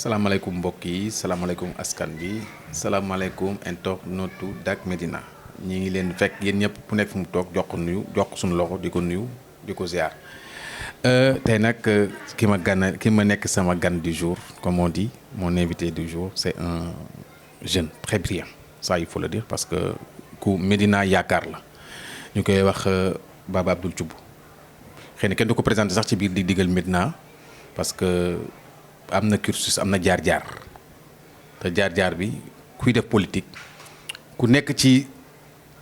salaamaaleykum mbokk yi salaamaaleykum askan bi salaamaaleykum internautu Dak Médina ñi ngi leen fekk yéen ñëpp ku nekk fu mu toog jox ko nuyu jox ko suñu loxo di ko nuyu di ko ziar tey nag ki ma nekk sama gan du jour comme on dit mon invité du jour c'est un jeune très brillant ça il faut le dire parce que ku Médina yaakaar la ñu koy wax Baba Abdoul Thioub xëy na kenn du ko présenté sax ci biir di digal Médina parce que am na cursus am na jaar-jaar te jaar-jaar bi kuy def politique ku nekk ci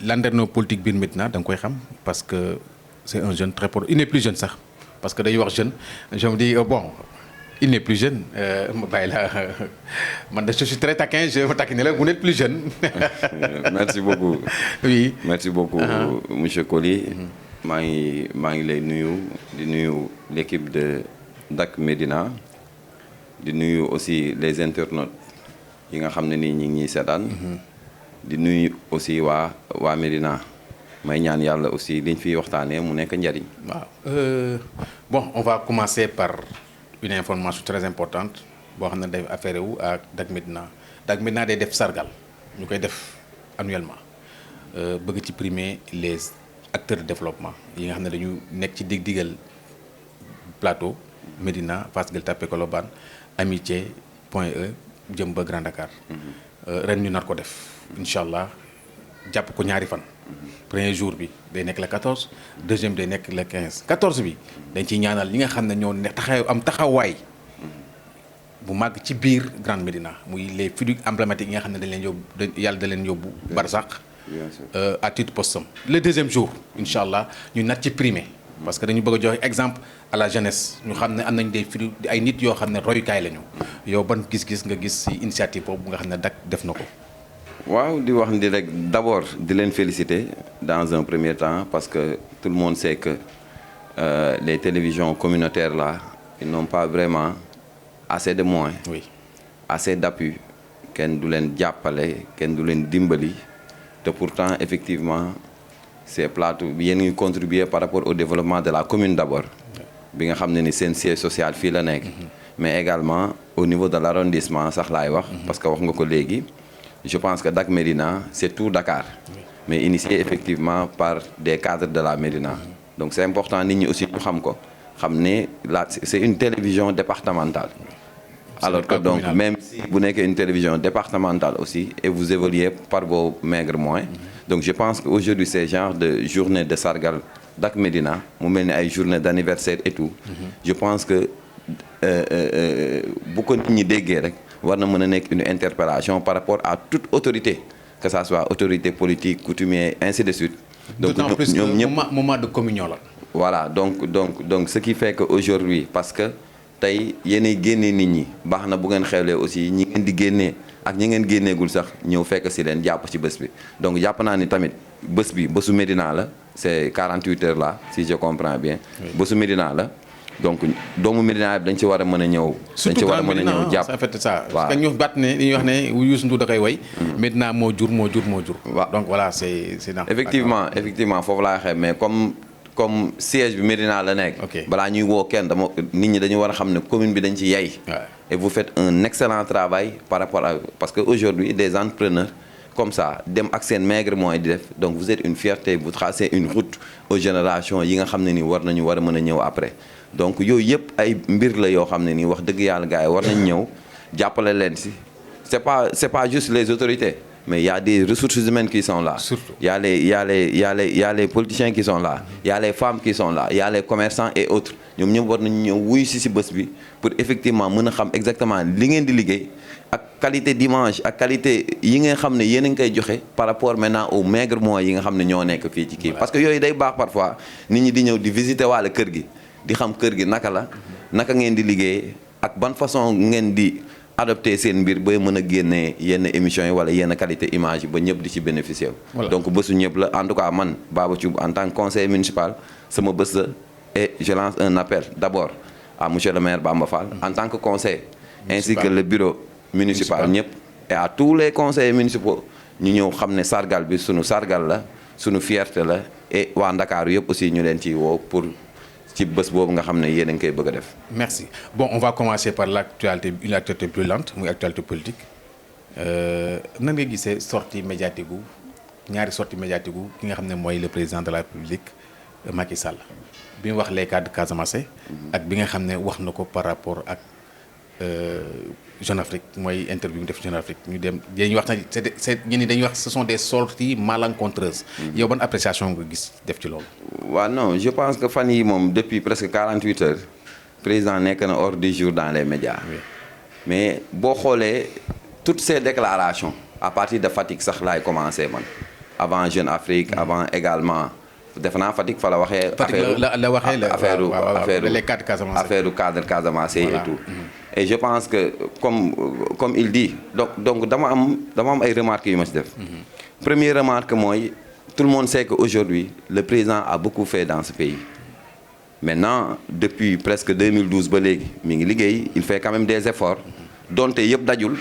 landerneau politique biir Médina da nga koy xam parce que c'est un jeune très il n'est plus jeune sax parce que dañuy wax jeune je me dis bon il n'est plus jeune ma bàyyi la man de je suis très taquin je me taquine la vous n'êtes plus jeune. Merci beaucoup. Oui. Merci beaucoup monsieur Coly. maa ngi lay nuyu di nuyu l'équipe de Dak Médina. di nuyu aussi les internautes yi nga xam ne nii ñi ngi ñuy seetaan di nuyu aussi waa Médina may ñaan yàlla aussi liñ fiy waxtaanee mu nekk njariñ. waaw bon on va commencer par une information très importante boo xam ne day affaire wu ak Dak Médina Dak Médina day def sargal ñu koy def annuellement bëgg ci primer les acteurs de développement yi nga xam ne dañu nekk ci dig-digal plateau Médina Fass Gueule Tapée Colobane Amitié Point E jëm ba Grand Dakar ren ñu nar ko def incha allah jàpp ko ñaari fan. premier jour bi day nekk le 14 deuxième day nekk le 15 14 bi dañ ciy ñaanal ñi nga xam ne ñoo ne taxawaay bu màgg ci biir Grande Médina muy les figures emblématiques yi nga xam ne dañ leen yóbbu yàlla da leen yóbbu barsàq à titre posthume le deuxième jour incha allah ñu nat ci primé parce que dañu bëgg a joxe exemple à la jeunesse ñu xam ne am nañ des firi ay nit yoo xam ne royukaay lañu yow ban gis-gis nga gis ci initiative boobu nga xam ne Dak def na ko. waaw di wax ni rek d'abord di leen féliciter dans un premier temps parce que tout le monde sait que les télévisions communautaires là ils n'ont pas vraiment assez de moyens. Oui. Assez d'appui kenn du leen jàppale kenn du leen dimbali te pourtant effectivement. ces plateaux bi yéen ngi contribuer par rapport au développement de la commune d'abord bi nga xam ne ni seen siège social fii la nekk mais également au niveau de l'arrondissement sax laay wax parce que wax nga ko léegi je pense que Dak Médina c'est tout Dakar mais initié effectivement par des cadres de la Médina donc c'est important nit ñi aussi ñu xam ko xam ne là c'est une télévision départementale alors que donc même si vous n'êtes qu'une télévision départementale aussi et vous évoluez par vos maigres moyens donc je pense qu'aujourd'hui c'est genre de journée de sargal Dak Médina mu mel ni ay journée d'anniversaire et tout je pense que bu ko nit ñi déggee rek war na mën a nekk une interpellation par rapport à toute autorité que ça soit autorité politique coutumier ainsi de suite donc d'autant plus ñoom ñëpp moment de communion la voilà donc ce qui fait que aujourd'hui parce que tey yéenay génnee nit ñi baax na bu ngeen xewlee aussi ñi ngeen di génnee ak ñi ngeen génneegul sax ñëw fekk si leen jàpp ci bés bi donc jàpp naa ni tamit bés bi bésu Médina la c'est 48 heures là si je comprends bien bésu Médina la donc doomu Médina bi dañ ci war a mën a ñëw dañ ci war a mën a ñëw jàpp en fait ça waaw parce que ñu baat ne li ñuy wax ne Youssou Ndour da koy way Médina moo jur waaw donc voilà c'est effectivement foofu laa xew mais comme siège bi Médina la nekk balaa ñuy woo kenn nit ñi dañu war a xam ne commune bi dañ ci yey et vous faites un excellent travail par rapport à parce que aujourd'hui des entrepreneurs comme ça dem ak seen maigre moyen di def donc vous êtes une fierté vous tracez une route aux générations yi nga xam ne ni war a mën a ñëw après donc yooyu yëpp ay mbir la yoo xam ne nii wax dëgg yàlla gars yi war nañ ñëw jàppale leen si c'est pas juste les autorités mais il y a des ressources humaines qui sont là. Surtout. Il y a les politiciens qui sont là. Il y a les femmes qui sont là. Il y a les commerçants et autres. ñoom ñëpp war nañu ñëw wuyu si bés bi pour effectivement mën a xam exactement li ngeen di liggéey ak qualité d'image ak qualité yi nga xam ne yéen a ngi koy joxe par rapport maintenant aux maigres moyens yi nga xam ne ñoo nekk fii ci kii. parce que yooyu day baax parfois nit ñi di ñëw di visiter waale kër gi di xam kër gi naka la naka ngeen di liggéey ak ban façon ngeen di. adopté seen mbir ba mën a génnee yenn émissions yi wala yenn qualité image yi ba ñëpp di ci bénéficier wu donc bésu ñëpp la en tout cas man Baba Thioub en tant que conseiller municipal sama bés la et je lance un appel d'abord à monsieur le maire Bamba Fall en tant que conseiller ainsi que le bureau municipal ñëpp et à tous les conseillers municipaux ñu ñëw xam ne sargal bi sunu sargal la sunu fierté la et waa Ndakaaru yëpp aussi ñu leen ciy woo pour ci bés boobu nga xam ne yéen a ngi koy bëgg a def. Merci. Bon, on va commencer par l'actualité, une actualité brûlante, muy actualité politique. Nan nga gisee sortie médiatique gu ñaari sortie médiatique gu ki nga xam ne mooy le président de la République Macky Sall bi mu wax les cas de Casamance ak bi nga xam ne wax na ko par rapport ak Jeune Afrique mooy interview bi mu def Jeune Afrique ñu dem dañuy wax c'est ñenn ñi dañuy wax ce sont des sorties malencontreuses. Yow ban appréciation nga gis def ci loolu. waaw non je pense que fan yi moom depuis presque 48 heures président nekk na hors du jour dans les médias. Oui. Mais boo xoolee toutes ces déclarations à partir de Fatick sax laay commencé man avant Jeune Afrique avant également defe naa Fatick fa la waxee. affaire cadre Casamance et tout. Et je pense que comme il dit donc dama am ay remarques yu ma ci def. Première remarque mooy tout le monde sait que aujourd'hui le président a beaucoup fait dans ce pays. Maintenant depuis presque 2012 ba léegi mi ngi liggéey il fait quand même des efforts donte yëpp dajul.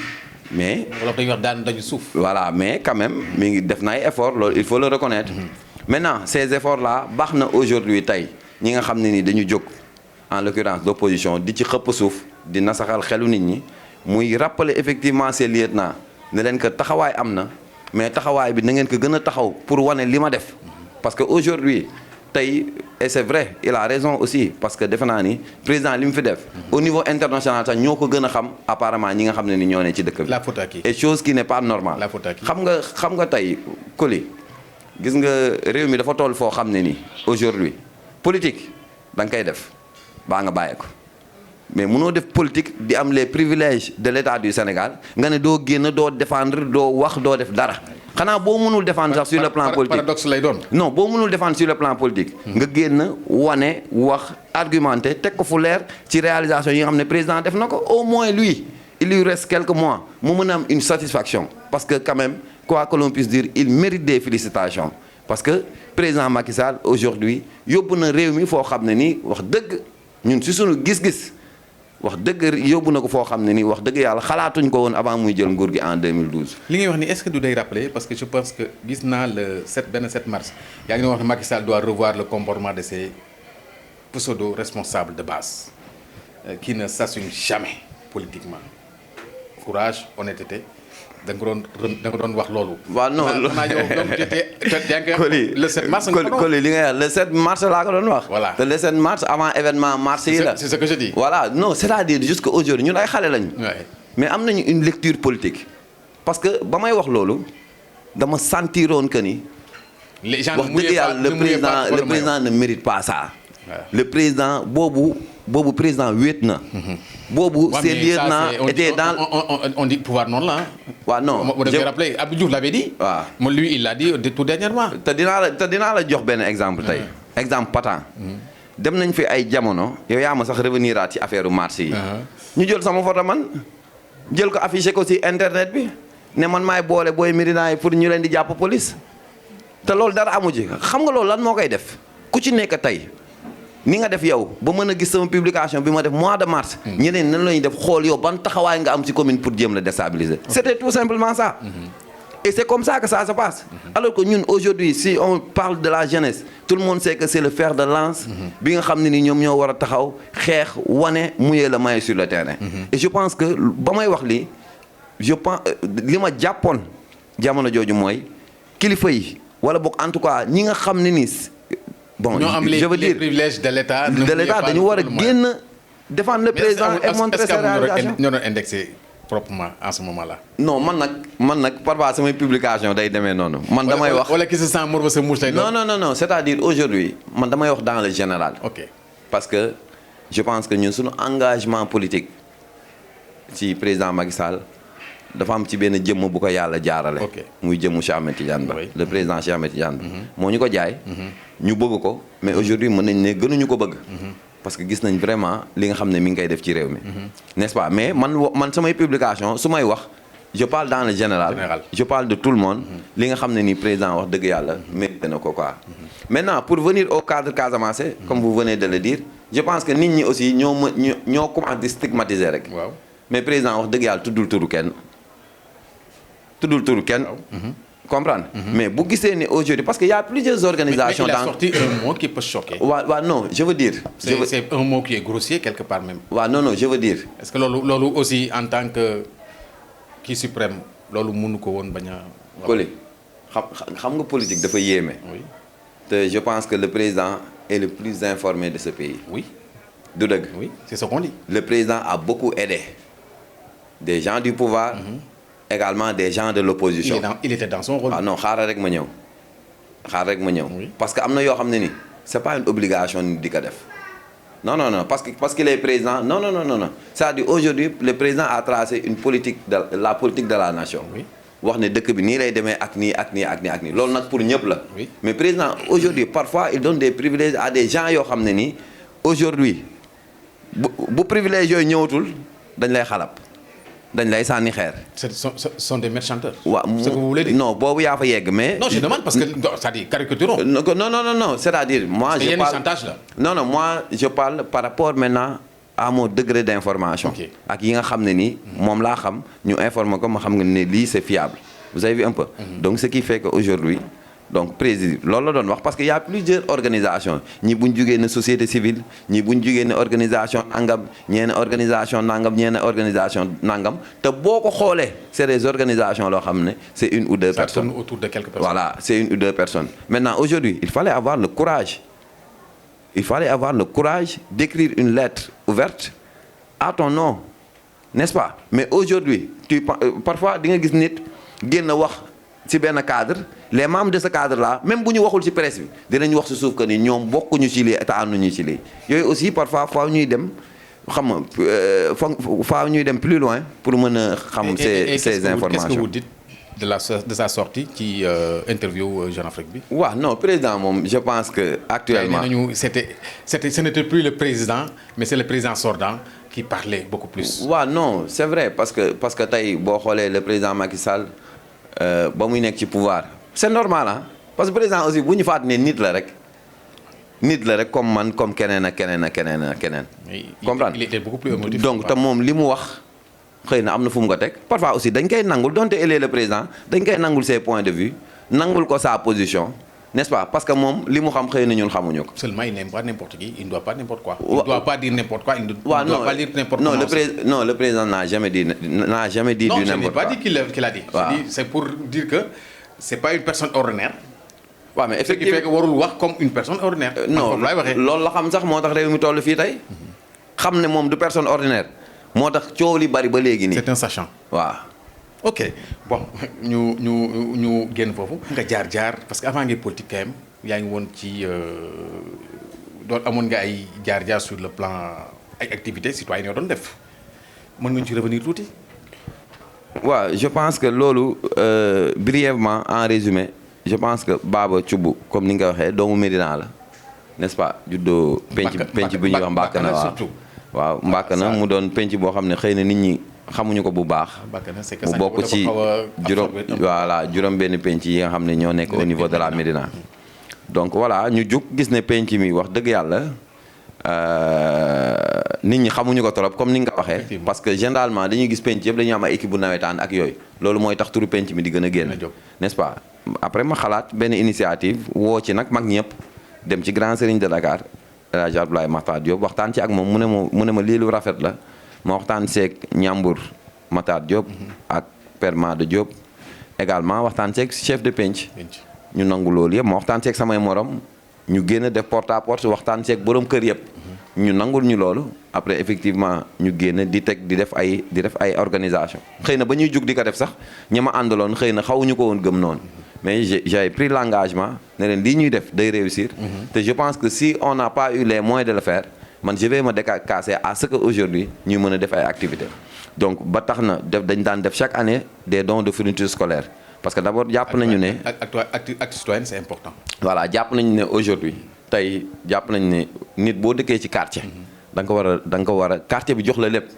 Mais wala dañuy wax daan daju suuf. Voilà, mais quand même mi ngi def na ay efforts loolu il faut le reconnaître. Maintenant ces efforts là baax na aujourd'hui tey ñi nga xam ne ni dañu jóg en l'occurrence l'opposition di ci xëpp suuf di nasaxal xelu nit ñi muy rappeler effectivement ces lieutenants ne leen que taxawaay am na mais taxawaay bi na ngeen ko gën a taxaw pour wane li ma def. Parce que aujourd'hui tey et c'est vrai il a raison aussi parce que defe naa ni président li mu fi def au niveau international sax ñoo ko gën a xam apparemment ñi nga xam ne ni ñoo ne ci dëkk bi. La faute à qui? Et chose qui n'est pas normale. La faute à qui? xam nga tey Coly gis nga réew mi dafa toll foo xam ne ni aujourd'hui politique da nga koy def baa nga bàyyee ko mais mënoo def politique di am les privilèges de l'État du Sénégal nga ne doo génn doo défendre doo wax doo def dara. xanaa boo mënul défendre sax sur le plan politique paradoxe lay doon. non boo mënul défendre sur le plan politique. nga génn wane wax argumenté teg ko fu leer ci réalisation yi nga xam ne président def na ko au moins lui il lui reste quelques mois mu mën a am une satisfaction parce que quand même quoi que l'on puisse dire il mérite des félicitations parce que président Macky Sall aujourd'hui yóbbu na réew mi foo xam ne nii wax dëgg ñun si sunu gis-gis wax dëgg yóbbu na ko foo xam ne nii wax dëgg yàlla xalaatuñ ko woon avant muy jël nguur gi en 2012. li ngay wax ni est-ce que du day rappeler parce que je pense que gis naa le 7 mars yaa ngi wax ne Macky Sall doit revoir le comportement de ses pseudo responsables de base qui ne s'assument jamais politiquement courage honnêteté da nga doon wax loolu. waaw non Coly le 7 mars. Coly li nga wax le 7 mars laa ko doon wax. voilà te le 7 mars avant événement mars yi la. c'est ce que je dis. voilà non c'est-à-dire jusqu'à aujourd'hui ñun ay xale lañu. mais am nañu une lecture politique. parce que ba may wax loolu dama sentiroon que ni. les gens wax dëgg yàlla le président ne mérite pas ça. le président boobu président wéet na. boobu ces lieutenants étaient dans on dit pouvoir noonu la waaw non on devait rappeler Abdou Diouf l'avait dit. waaw moom lui il l'a dit tout dernièrement. te dinaa la jox benn exemple tey. exemple patent. dem nañ fi ay jamono yow yaa ma sax revenir aat ci affaire marché yi. ñu jël sama photo man jël ko affiché ko ci internet bi ne man maay boole booy Médina yi pour ñu leen di jàpp police. te loolu dara amu ci xam nga loolu lan moo koy def ku ci nekk tey. ni nga def yow ba mën a gis sama publication bi ma def mois de mars. ñeneen nan la ñuy def xool yow ban taxawaay nga am ci commune pour jéem la déstabiliser. C'était tout simplement ça. Et c'est comme ça que ça se passe. Alors que ñun aujourd'hui si on parle de la jeunesse tout le monde sait que c'est le fer de lance. bi nga xam ne ni ñoom ñoo war a taxaw xeex wane mouiller le maillot sur le terrain. Et je pense que ba may wax lii je pense li ma jàppoon jamono jooju mooy kilifa yi wala boog en tout cas ñi nga xam ne ni. bon je veux dire les privilèges de l'État. dañu war a génn défendre le président et montrer ses réalisations. ñoo doon indexé proprement en ce moment-là. non man nag parfois samay publication day demee noonu. man damay wax wala ki se sent mort ba sa mouche lay doon. non c'est-à-dire aujourd'hui man damay wax dans le général. ok parce que je pense que ñun suñu engagement politique ci président Macky Sall dafa am ci benn jëmm bu ko yàlla jaarale. muy jëmmu Cheikh Ahmed Tidiane Ba. le président Cheikh Ahmed Tidiane Ba. moo ñu ko jaay. ñu bëgg ko mais aujourd'hui mën nañ ne gënuñu ko bëgg. parce que gis nañ vraiment li nga xam ne mi ngi koy def ci réew mi. n'est-ce pas mais man samay publication su may wax je parle dans le général. je parle de tout le monde. li nga xam ne ni président wax dëgg yàlla mérité na ko quoi. maintenant pour venir au cadre Casamance. comme vous venez de le dire je pense que nit ñi aussi ñoo commencé di stigmatiser rek. mais président wax dëgg yàlla tuddul turu kenn. comprendre. Mais bu gisee ni aujourd'hui parce que y a plusieurs organisations. Mais il a sorti un mot qui peut choquer. waaw non je veux dire. C'est un mot qui est grossier quelque part même. waaw non je veux dire. est-ce que loolu aussi en tant que kii suprême loolu mënu ko woon bañ a. Koli xam nga politique dafa yéeme. oui te je pense que le président est le plus informé de ce pays. oui. du dëgg. oui c'est ce qu'on dit. Le président a beaucoup aidé des gens du pouvoir. Également des gens de l'opposition. Il était dans son rôle. Ah non xaaral rek ma ñëw Oui. parce que am na yoo xam ne ni c'est pas une obligation di ko def non parce qu'il est président non c'est-à-dire aujourd'hui le président a tracé une politique la politique de la nation. Oui. wax ne dëkk bi nii lay demee ak nii loolu nag pour ñëpp la. Oui. Mais président aujourd'hui parfois il donne des privilèges à des gens yoo xam ne nii aujourd'hui bu privilèges yooyu ñëwatul dañ lay xalab dañ lay sànni xeer. Ce sont des merchanteurs. waaw ce que vous voulez dire. non boobu yaa fa yegg mais. non je demande parce que c'est-à-dire caricaturons. non c'est-à-dire moi je parle chantage là. non moi je parle par rapport maintenant à mon degré d'information. Ok. ak yi nga xam ne nii moom laa xam ñu informer ko ma xam nga ne lii c'est fiable vous avez vu un peu. Donc ce qui fait que aujourd'hui donc président loolu la doon wax parce que y a plusieurs organisations ñi bu ñu jugee ne société civile ñi bu ñu jugee ne organisation angam ñeene organisation nangam ñeene organisation nangam te boo ko xoolee c'est des organisations loo xam ne c'est une ou deux personnes. Ça tourne autour de quelques personnes. Voilà c'est une ou deux personnes. Maintenant aujourd'hui il fallait avoir le courage d'écrire une lettre ouverte à ton nom n'est-ce pas mais aujourd'hui parfois di nga gis nit génn wax ci benn cadre les membres de ce cadre là même bu ñu waxul ci presse bi dinañ wax ci suuf que ni ñoom bokkuñu ci lii te ànduñu ci lii yooyu aussi parfois faaw ñuy dem xam nga faaw ñuy dem plus loin pour mën a xam ces informations. Qu'est-ce que vous dites de sa sortie ci interview Jeune Afrique bi. waaw non président moom je pense que actuellement ce n'était plus le président mais c'est le président sortant qui parlait beaucoup plus. waaw non c'est vrai parce que tey boo xoolee le président Macky Sall ba muy nekk ci pouvoir c'est normal ah parce que président aussi bu ñu faat ne nit la rek comme man comme keneen ak keneen. comprendre il était beaucoup plus émotif. donc te moom li mu wax xëy na am na fu mu ko teg parfois aussi dañ koy nangul donte il est le président dañ koy nangul ses points de vue nangul ko sa position n'est-ce pas parce que moom li mu xam xëy na ñun xamuñu ko. Seulement il n'aime pas n'importe qui il ne doit pas n'importe quoi. Il ne doit pas dire n'importe quoi il ne doit pas dire n'importe quoi. Non le président n'a jamais dit du n'importe quoi. Non je n'ai pas dit qu'il a dit. Je dis c'est pour dire que c'est pas une personne ordinaire. waaw mais ce qui fait que warul wax comme une personne ordinaire. non loolu la xam sax moo tax réew mi toll fii tey xam ne moom du personne ordinaire moo tax coow li bari ba léegi nii. c'est un sachant. waaw. ok bon ñu génn foofu. nga jaar parce que avant ngay politique quand même yaa ngi woon ci doon amoon nga ay jaar sur le plan ay activités citoyennes yoo doon def mën nga ñu ci revenir tuuti. waaw je pense que loolu brièvement en résumé je pense que Baba Thioub comme ni nga ko waxee doomu Médina la n'est-ce pas juddoo penc bu ñuy wax Mbakana waaw Mbakana mu doon penc boo xam ne xëy na nit ñi xamuñu ko bu baax mu bokk ci juróom benn penc yi nga xam ne ñoo nekk au niveau de la Médina donc voilà ñu jug gis ne penc mi wax dëgg yàlla nit ñi xamuñu ko trop comme ni nga ko waxee parce que généralement dañuy gis penc yëpp dañuy am ay équipe bu nawetaan ak yooyu loolu mooy tax turu penc mi di gën a génn n'est-ce pas après ma xalaat benn initiative woo ci nag mag ñëpp dem ci Grand Serigne de Dakar El Hadj Abdoulaye Makhtar Diop waxtaan ci ak moom mu ne ma lii lu rafet la ma waxtaan seeg Ñambur Makhtar Diop ak Père Made Diop également waxtaan seeg chef de penc ñu nangu loolu yëpp ma waxtaan seeg samay morom ñu génn def porte à porte waxtaan seeg borom kër yëpp ñu nangul ñu loolu après effectivement ñu génn di def ay organisation xëy na ba ñuy jug di ko def sax ñi ma àndaloon xëy na xawuñu ko woon gëm noonu mais j'ai pris l'engagement ne leen lii ñuy def day réussir te je pense que si on n'a pas eu les moyens de le faire man je vais me décasser à ce que aujourd'hui ñuy mën a def ay activités donc ba tax na dañ daan def chaque année des dons de fournitures scolaires parce que d'abord jàpp nañu ne acte citoyen c'est important. voilà jàpp nañu ne aujourd'hui tey jàpp nañu ne nit boo dëkkee ci quartier da nga ko war a quartier bi jox la lépp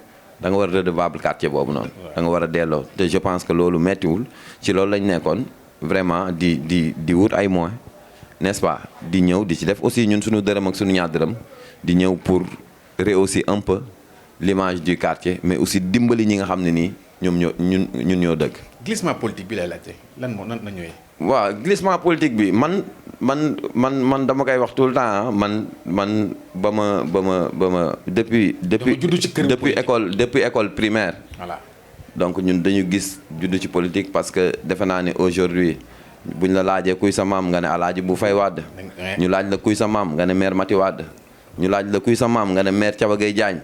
da nga war a redevable quartier boobu noonu da nga war a delloo te je pense que loolu mettiwul ci loolu lañ nekkoon vraiment di wut ay moyens n'est-ce pas di ñëw di ci def aussi ñun suñu dërëm ak suñu ñaar dërëm di ñëw pour rehausser un peu l'image du quartier mais aussi dimbali ñi nga xam ne nii ñoom ñun ñoo dëkk glissement politique bi lay laajte lan moo nan la ñëwee. waaw glissement politique bi man dama koy wax tout le temps man ba ma depuis école primaire. voilà donc ñun dañu gis juddu ci politique parce que defe naa ne aujourd'hui buñ la laajee kuy sa maam nga ne Alaaji bu Fay Wàdd ñu laaj la kuy sa maam nga ne maire Mati Wàdd ñu laaj la kuy sa maam nga ne maire Thiaba Gueye Diagne.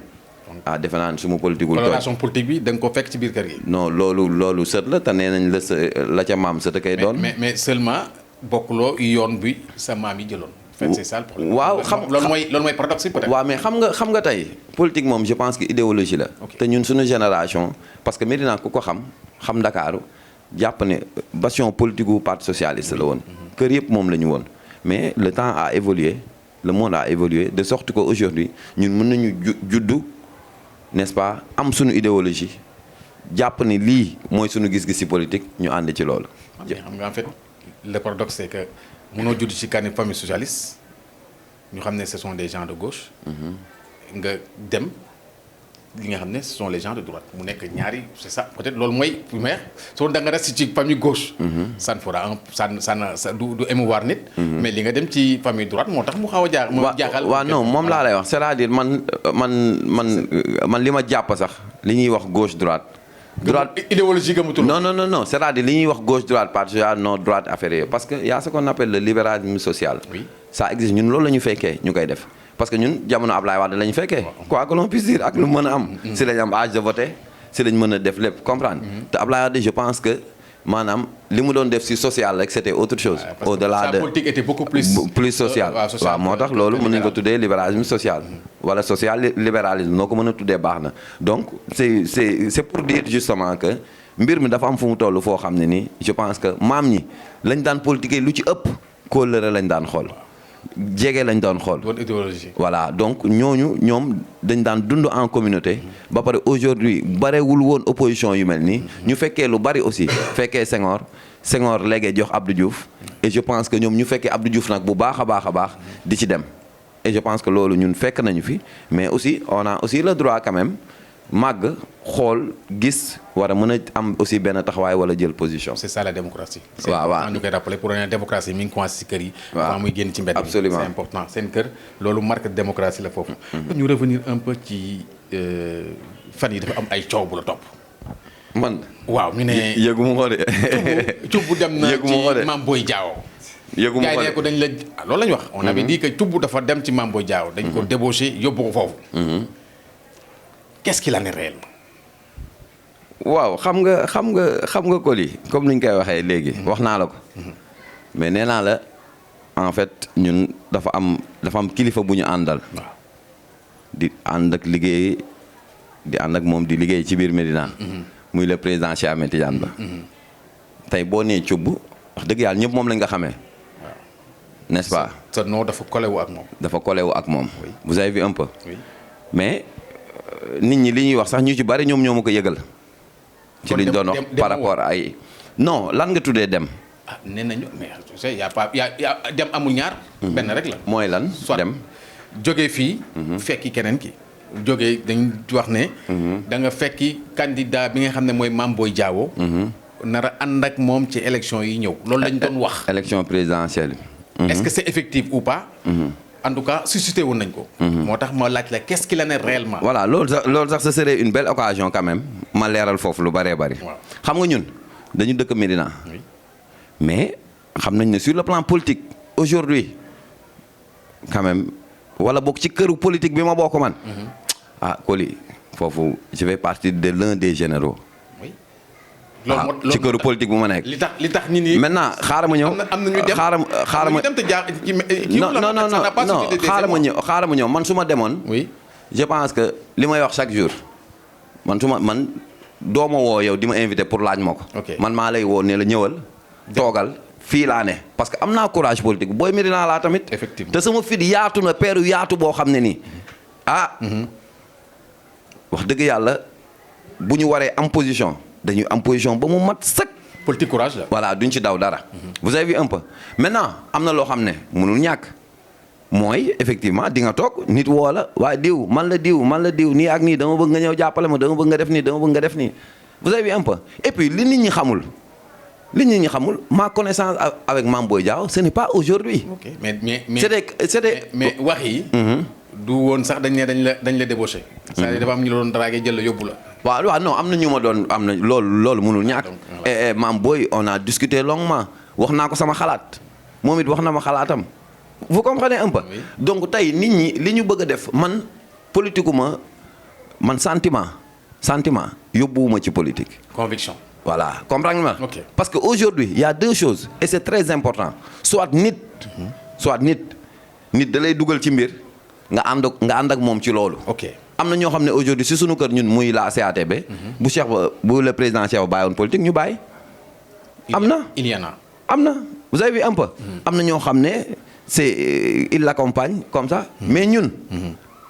defe naa ne suma politique wul coloration politique bi da nga ko fekk ci biir kër gi. non loolu sët la te nee nañ la ca maam sët a koy doon. mais seulement bokkuloo yoon bi sa maam yi jëloon. c'est ça le problème. waaw loolu mooy paradoxe peut-être. waaw mais xam nga tey politique moom je pense que idéologie la. te ñun suñu génération parce que Médina ku ko xam Ndakaaru jàpp ne bastion politique gu parti socialiste la woon. kër yëpp moom la ñu woon mais le temps a évolué le monde a évolué de sorte que aujourd'hui ñun mën nañu juddu. n'est-ce pas am suñu idéologie jàpp ni lii mooy suñu gis-gis ci politique ñu ànd ci loolu. xam nga en fait le paradoxe c'est que mënoo judd ci kànni famille socialiste ñu xam ne ce sont des gens de gauche. nga dem li nga xam ne ce sont les gens de droite mu nekk ñaari c'est ça peut-être loolu mooy mais soo da nga reste ci famille gauche. ça ne fera ça du émouvoir nit. mais li nga dem ci famille droite moo tax mu xaw a jaaxal. waaw non moom laa lay wax c'est-à-dire man li ma jàpp sax li ñuy wax gauche droite. droite idéologie gëmatul. non c'est-à-dire li ñuy wax gauche droite parti social non droite affaire yooyu parce que y a ce qu'on appelle le libéralisme social. oui ça existe ñun loolu la ñu fekkee ñu koy def. parce que ñun jamono Ablaye Wade la ñu fekkee quoi que l'on puisse dire ak lu mën a am si lañ am âge de voter si lañ mën a def lépp comprendre te Ablaye Wade je pense que maanaam li mu doon def si social rek c'était autre chose au-delà de sa politique était beaucoup plus social waaw moo tax loolu mën nañu ko tuddee libéralisme social wala social libéralisme noo ko mën a tuddee baax na donc c'est pour dire justement que mbir mi dafa am fu mu toll foo xam ne nii je pense que maam ñi lañ daan politiquer lu ci ëpp kóllëre lañ daan xool jege lañ doon xool. voilà donc ñoom dañ daan dund en communauté. ba pare aujourd'hui barewul woon opposition yu mel nii. ñu fekkee lu bari aussi. fekkee Senghor léegi jox Abdou Diouf. et je pense que ñoom ñu fekkee Abdou Diouf nag bu baax a baax di ci dem. et je pense que loolu ñun fekk nañu fi mais aussi on a aussi le droit quand même màgg xool gis war a mën a am aussi benn taxawaay wala jël position. c'est ça la démocratie. waaw ñu koy rappeler pour une démocratie mi ngi commencé ci kër yi. waaw muy génn ci mbedd mi absolument c'est important seen kër loolu marque de démocratie la foofu. ñu revenir un peu ci fan yi dafa am ay coow bu la topp. man. waaw ñu ne yëgu ma ko de. Thioub dem na ci Mame Boye Diao. yëgu ma ko de gars yi ko dañ la loolu la ñu wax. on avait dit que Thioub dafa dem ci Mame Boye Diao. dañ ko débauché yóbbu ko foofu. qu'est-ce qu'il en est réellement. waaw xam nga Coly comme ni ñu koy waxee léegi. wax naa la ko. mais nee naa la en fait ñun dafa am kilifa bu ñu àndal. di ànd ak liggéey di ànd ak moom di liggéey ci biir Médina. muy le président Cheikh Ahmed Tidiane Ba. tey boo nee Thioub wax dëgg yàlla ñëpp moom lañ nga xamee. n'est-ce pas. sa nom dafa collé wu ak moom. dafa collé wu ak moom. vous avez vu un peu. oui mais nit ñi li ñuy wax sax ñu ci bari ñoom ñoo ma ko yëgal. ci liñ doon wax par rapport ay. non lan nga tuddee dem. ah nee nañu mais tu sais y a pas y a dem amul ñaar. benn rek la. mooy lan dem. jógee fii. fekki keneen ki. jógee dañ wax ne. da nga fekki candidat bi nga xam ne mooy Mame Boye Diao. nar a ànd ak moom ci élection yi ñëw. loolu lañ doon wax. élection présidentielle. est-ce que c'est effectif ou pas. en tout cas suscité woon nañ ko. moo tax ma laaj la qu'est-ce qu'il en est réellement. voilà loolu sax ce serait une belle occasion quand même ma leeral foofu lu bëree bëri. xam nga ñun dañu dëkk Médina. mais xam nañ ne sur le plan politique aujourd'hui quand même wala bokk ci këru politique bi ma bokk man. ah Coly foofu je vais partir de l'un des généraux. loolu ci këru politique bu ma nekk. li tax nit ñi. maintenant xaaral ma ñëw. am na ñu dem xaaral ma dem te jaar ci non xaaral ma ñëw man su ma demoon. oui je pense que li may wax chaque jour man doo ma woo yow di ma invité pour laaj ma ko. man maa lay woo ne la ñëwal. toogal fii laa ne. parce que am naa courage politique booy Médina laa tamit. effectivement te sama fit yaatu na peeru yaatu boo xam ne nii. wax dëgg yàlla bu ñu waree am position. dañuy am position ba mu mat sëkk. politique courage la. voilà duñ ci daw dara. vous avez vu un peu maintenant am na loo xam ne mënul ñàkk mooy effectivement di nga toog nit woo la waaye diw man la diw nii ak nii dama bëgg nga ñëw jàppale ma dama bëgg nga def nii dama bëgg nga def nii. vous avez vu un peu et puis li nit ñi xamul li ñi xamul ma connaissance avec Mame Boye Diao ce n'est pas aujourd'hui. ok mais c'était wax yi. du woon sax dañ la débauché. c'est-à-dire dafa am ñu la doon dragué jël la yóbbu la. waaw non am na ñu ma doon am na loolu mënul ñàkk. et Mame Boye on a discuté longuement wax naa ko sama xalaat moom it wax na ma xalaatam. vous comprenez un peu. Oui. Donc tey nit ñi li ñu bëgg a def man politiquement man sentiment yóbbuwuma ci politique. conviction. Voilà comprendre nga. Ok. Parce que aujourd'hui il y a deux choses et c'est très important soit nit da lay dugal ci mbir nga ànd ak moom ci loolu. ok am na ñoo xam ne aujourd'hui si sunu kër ñun muy la CATB. bu le président Cheikh bàyyoon politique ñu bàyyi. am na il y en a. am na vous avez vu un peu. am na ñoo xam ne c'est il l'accompagne comme ça. mais ñun.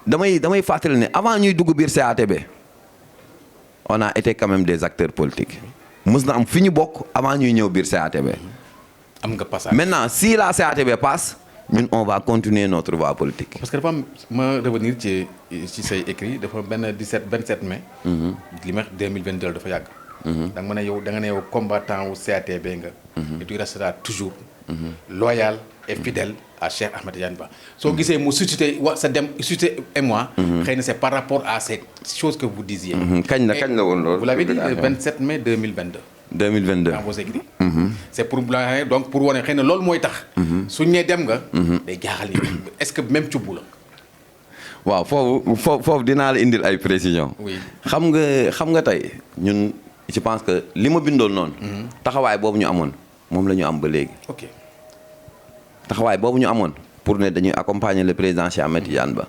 damay fàttali ne avant ñuy dugg biir CATB on a été quand même des acteurs politiques. mës na am fi ñu bokk avant ñuy ñëw biir CATB. am nga passage. maintenant si la CATB passe ñun on va continuer notre voie politique. parce que dafa am ma revenir ci say écrit dafa benn 27 mai. li ma 2022 dafa yàgg. da nga ne yow combattant wu CATB nga. et tu resteras toujours. loyal et fidèle à Cheikh Ahmed Tidiane Ba. soo gisee mu suscité suscité émoi. xëy na c'est par rapport à ces choses que vous disiez. kañ la woon loolu. vous l'avez dit le 27 mai 2022. 2022 dans vos écrits. c'est pour donc pour wane xëy na loolu mooy tax. suñ nee dem nga. day jaaxal ni est-ce que même cubbu la. waaw foofu dinaa la indil ay précisions. oui xam nga tey ñun je pense que li ma bindoon noonu. taxawaay boobu ñu amoon moom la ñu am ba léegi. ok taxawaay boobu ñu amoon pour ne dañuy accompagner le président Cheikh Ahmed Tidiane Ba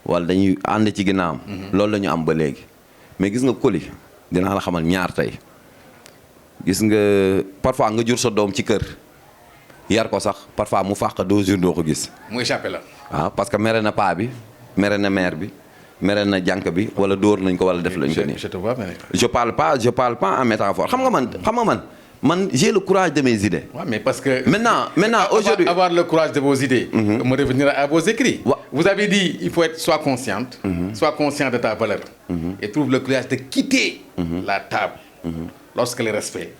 wala dañuy ànd ci ginnaawam. loolu la ñu am ba léegi. mais gis nga Coly dinaa la xamal ñaar tey gis nga parfois nga jur sa doom ci kër yar ko sax parfois mu fàq 2 jours doo ko gis. mu échappé la. waaw parce que mere na paa bi mere na mère bi mere na jànk bi wala dóor nañ ko wala def lañ ko nii. je te vois mais. je parle pas en métaphore xam nga man j'ai le courage de mes idées. Ouais, mais parce que. Maintenant aujourd'hui. Avoir le courage de vos idées. Me revenir à vos écrits. Ouais. Vous avez dit il faut être soit consciente. Soit conscient de ta valeur. Et trouve le courage de quitter la table. Lorsque le respect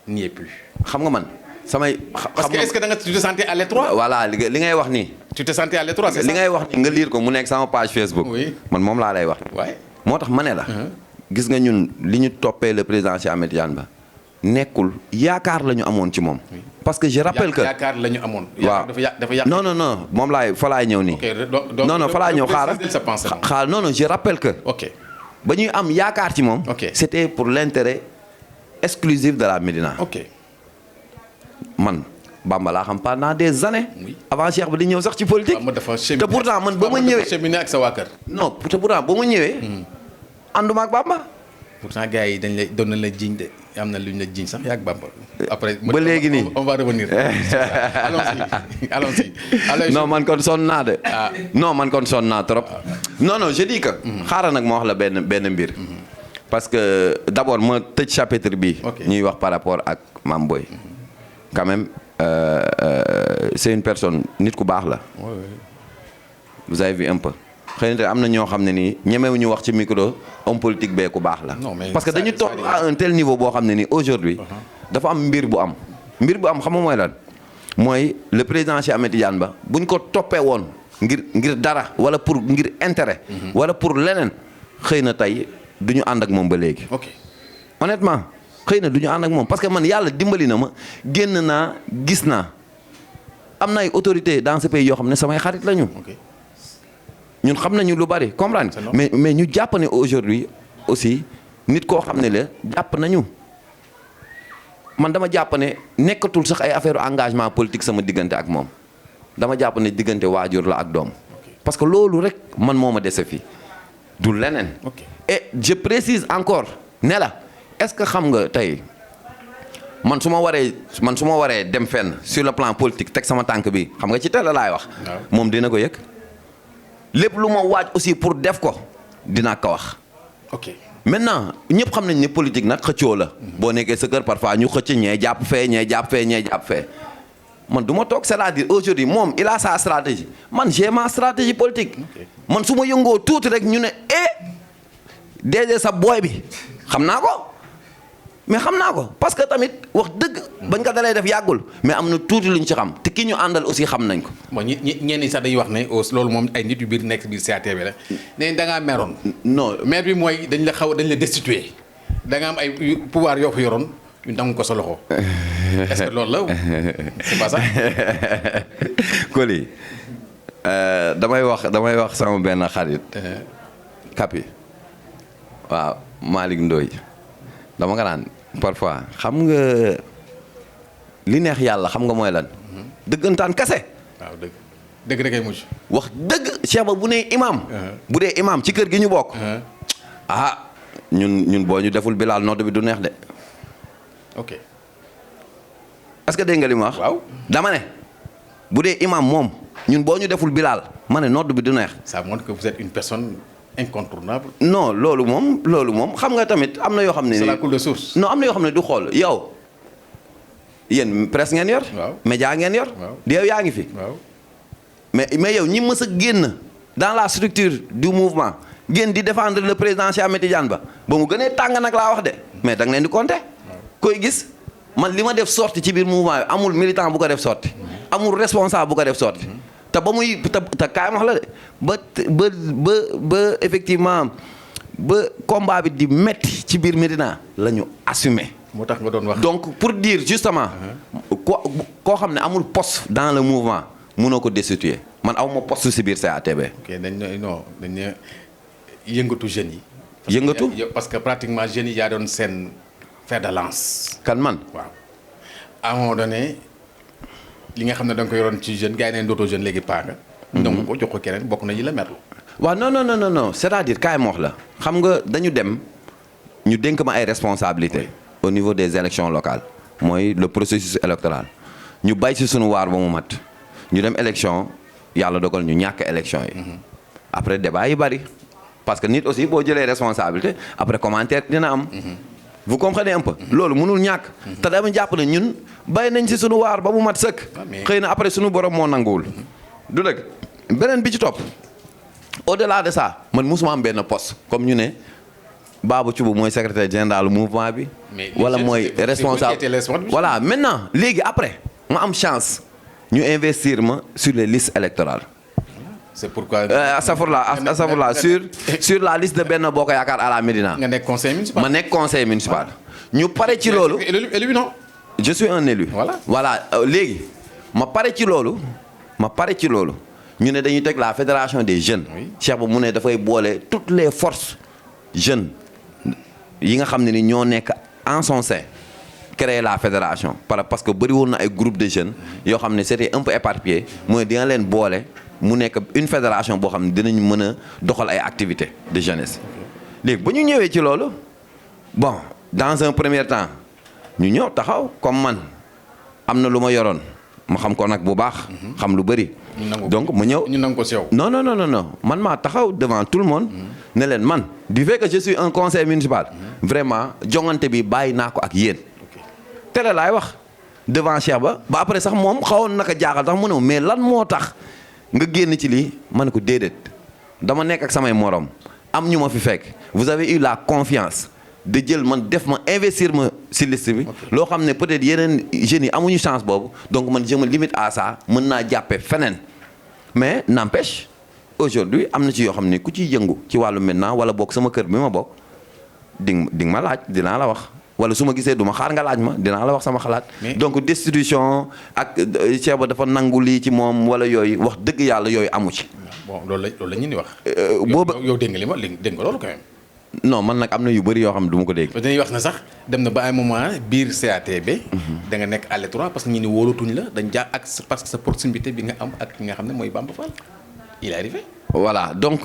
n'y est plus. xam nga man samay. parce que est-ce que tu te sentais à l'étroit. voilà li ngay wax nii. tu te sentais à l'étroit c'est ça. li ngay wax nii nga lire ko mu nekk sama page Facebook. oui man moom laa lay wax. waay moo tax ma ne la. gis nga ñun li ñu toppee le président Cheikh Ahmed Tidiane Ba nekkul yaakaar la ñu amoon ci moom. parce que je rappelle que yaakaar la ñu amoon. waaw dafa yàq. non moom fa laay ñëw nii. ok donc non fa laay ñëw xaaral non je rappelle que. ok ba ñuy am yaakaar ci moom. ok c'était pour l'intérêt exclusif de la Médina. ok man Bamba laa xam pendant des années. oui avant Cheikh ba di ñëw sax ci politique. te pourtant man ba ma ñëwee cheminer ak sa waa kër. non te pourtant ba ma ñëwee. ànduma ak Bamba. pourtant gars yi doon nañ la jiñ de am na lu ñu la jiñ sax yaa ak Bamba. après ba léegi nii on va revenir. allons-y. non man kon sonn naa de. non man kon sonn naa trop. non je dis que. xaaral nag ma wax la benn mbir. parce que d'abord ma tëj chapitre bi. ñuy wax par rapport ak Mame Boye. quand même c'est une personne nit ku baax la. vous avez vu un peu. xëy na am na ñoo xam ne nii ñemewuñu wax ci micro homme politique bee ku baax la. parce que dañu toog à un tel niveau boo xam ne nii aujourd'hui dafa am mbir bu am xam nga mooy lan mooy le président Cheikh Ahmed Tidiane Ba buñ ko toppee woon ngir dara wala pour ngir intérêt. wala pour leneen xëy na tey du ñu ànd ak moom ba léegi. ok honnêtement xëy na du ñu ànd ak moom parce que man yàlla dimbali na ma génn naa gis naa am na ay autorités dans ce pays yoo xam ne samay xarit lañu. ñun xam nañu lu bari comprendre mais ñu jàpp ne aujourd'hui aussi nit koo xam ne la jàpp nañu man dama jàpp ne nekkatul sax ay affaire engagement politique sama diggante ak moom dama jàpp ne diggante waajur la ak doom parce que loolu rek man moo ma dese fii du leneen. et je précise encore ne la est-ce que xam nga tey man su ma waree dem fenn sur le plan politique teg sama tànk bi xam nga ci télé laay wax. moom dina ko yëg. lépp lu ma waaj aussi pour def ko dinaa ko wax. ok maintenant ñëpp xam nañ ne politique nag xëccoo la. boo nekkee sa kër parfois ñu xëcc ñee jàpp fee man du ma toog c'est-à-dire aujourd'hui moom il a sa stratégie man j'ai ma stratégie politique. man su ma yëngoo tuuti rek ñu ne DG sa booy bi xam naa ko mais xam naa ko parce que tamit wax dëgg bañ ko dalee def yàggul mais am na tuuti luñ ci xam te ki ñu àndal aussi xam nañ ko. bon ñenn ñi sax dañuy wax ne loolu moom ay nit yu biir nekk biir CATB la ne da ngaa meroon. non maire bi mooy dañ la destitué da nga am ay pouvoir yoo fa yoroon ñu nangu ko sa loxo est-ce que loolu la c'est pas ça. Coly damay wax sama benn xarit. Kapi waaw Malick Ndoye dama nga naan parfois xam nga li neex yàlla xam nga mooy lan. dëggantaan kase. waaw dëgg da koy mujj. wax dëgg Cheikh Ba bu nee imam. bu dee imam ci kër gi ñu bokk. ñun boo ñu deful bilaal nodd bi du neex de. ok. est-ce que dégg nga li ma wax. waaw dama ne bu dee imam moom ñun boo ñu deful bilaal ma ne nodd bi du neex. ça montre que vous êtes une personne incontournable. non loolu moom xam nga tamit am na yoo xam ne. c'est la coule de source. non am na yoo xam ne du xool yow yéen presse ngeen yor. waaw média ngeen yor. waaw di yow yaa ngi fi. waaw mais yow ñi mës a génn dans la structure du mouvement génn di défendre le président Cheikh Ahmed Tidiane Ba mu gënee tàng nag laa wax de mais da nga leen di compter. koy gis man li ma def sorti ci biir mouvement bi amul militant bu ko def sorti amul responsable bu ko def sorti te ba muy te kaay ma wax la de ba effectivement ba combat bi di metti ci biir Médina la ñu assumer. moo tax nga doon wax. donc pour dire justement koo xam ne amul poste dans le mouvement mënoo ko destituer man aw ma poste si biir CATB. ok dañ ne yëngatu jeunes yi. yëngatu parce que pratiquement jeunes yi yaa doon seen fer de lance. kan man waaw à un moment donné li nga xam ne da nga ko yoroon ci jeune gars yi neen dootoo jeune léegi paa nga. donc ko jox ko keneen bokk na yi la merlu. waaw non c'est-à-dire kaay ma wax la xam nga dañu dem ñu dénk ma ay responsabilités au niveau des élections locales mooy le processus électoral ñu bay si sunu waar ba mu mat ñu dem élection yàlla dogal ñu ñàkk élection yi. après débat yi bari parce que nit aussi boo jëlee responsabilité après commentaire dina am. vous comprenez un peu. loolu mënul ñàkk. te dama jàpp ne ñun bay nañ si sunu waar ba mu mat sëkk. xëy na après sunu borom moo nanguwul. du dëgg beneen bi ci topp au-delà de ça man mosuma am benn poste comme ñu ne Babou Thioub mooy secrétaire général mouvement bi. wala mooy responsable voilà maintenant léegi après ma am chance ñu investir ma sur les listes électorales. c'est pourquoi. astafurlah sur la liste de Benno Bokk Yaakaar à la Médina. nga nekk conseil municipal. ma nekk conseil municipal. ñu pare ci loolu. élu non. je suis un élu. voilà léegi ma pare ci loolu. ñu ne dañuy teg la fédération des jeunes. Cheikh Ba mu ne dafay boole toutes les forces jeunes yi nga xam ne ni ñoo nekk en son sein créer la fédération parce que bëri woon na ay groupe de jeunes yoo xam ne c'était un peu éparpillé mooy dina leen boole mu nekk une fédération boo xam ne dinañ mën a doxal ay activités de jeunesse. léegi ba ñu ñëwee ci loolu bon dans un premier temps ñu ñëw taxaw comme man am na lu ma yoroon ma xam ko nag bu baax. xam lu bëri. donc mu ñëw ñu nangu ko si yow. non man maa taxaw devant tout le monde. ne leen man du fait que je suis un conseil municipal. vraiment jongante bi bàyyi naa ko ak yéen. télé laay wax devant Cheikh Ba après sax moom xawoon naka jaaxal tax mu ne mais lan moo tax nga génn ci lii ma ne ko déedéet dama nekk ak samay morom am ñu ma fi fekk vous avez eu la confiance de jël man def ma investir ma si liste bi. loo xam ne peut-être yeneen jeunes yi amuñu chance boobu donc man je me limite à ça mën naa jàppee feneen mais n'empêche aujourd'hui am na ci yoo xam ne ku ciy yëngu ci wàllu maintenant wala bokk sama kër bi ma bokk di nga ma laaj dinaa la wax. wala su ma gisee du ma xaar nga laaj ma dinaa la wax sama xalaat. donc destitution ak Cheikh Ba dafa nangu lii ci moom wala yooyu wax dëgg yàlla yooyu amu ci. bon loolu la ñu ni wax. booba yow dégg nga li ma dégg nga loolu quand même. non man nag am na yu bëri yoo xam ne du ma ko dégg. dañuy wax na sax dem na ba ay moment biir CATB. da nga nekk à l'étroit parce que ñu ni wóolatuñ la dañ jaar ak parce que sa proximité bi nga am ak ki nga xam ne mooy Bamba Fall il est arrivé. voilà donc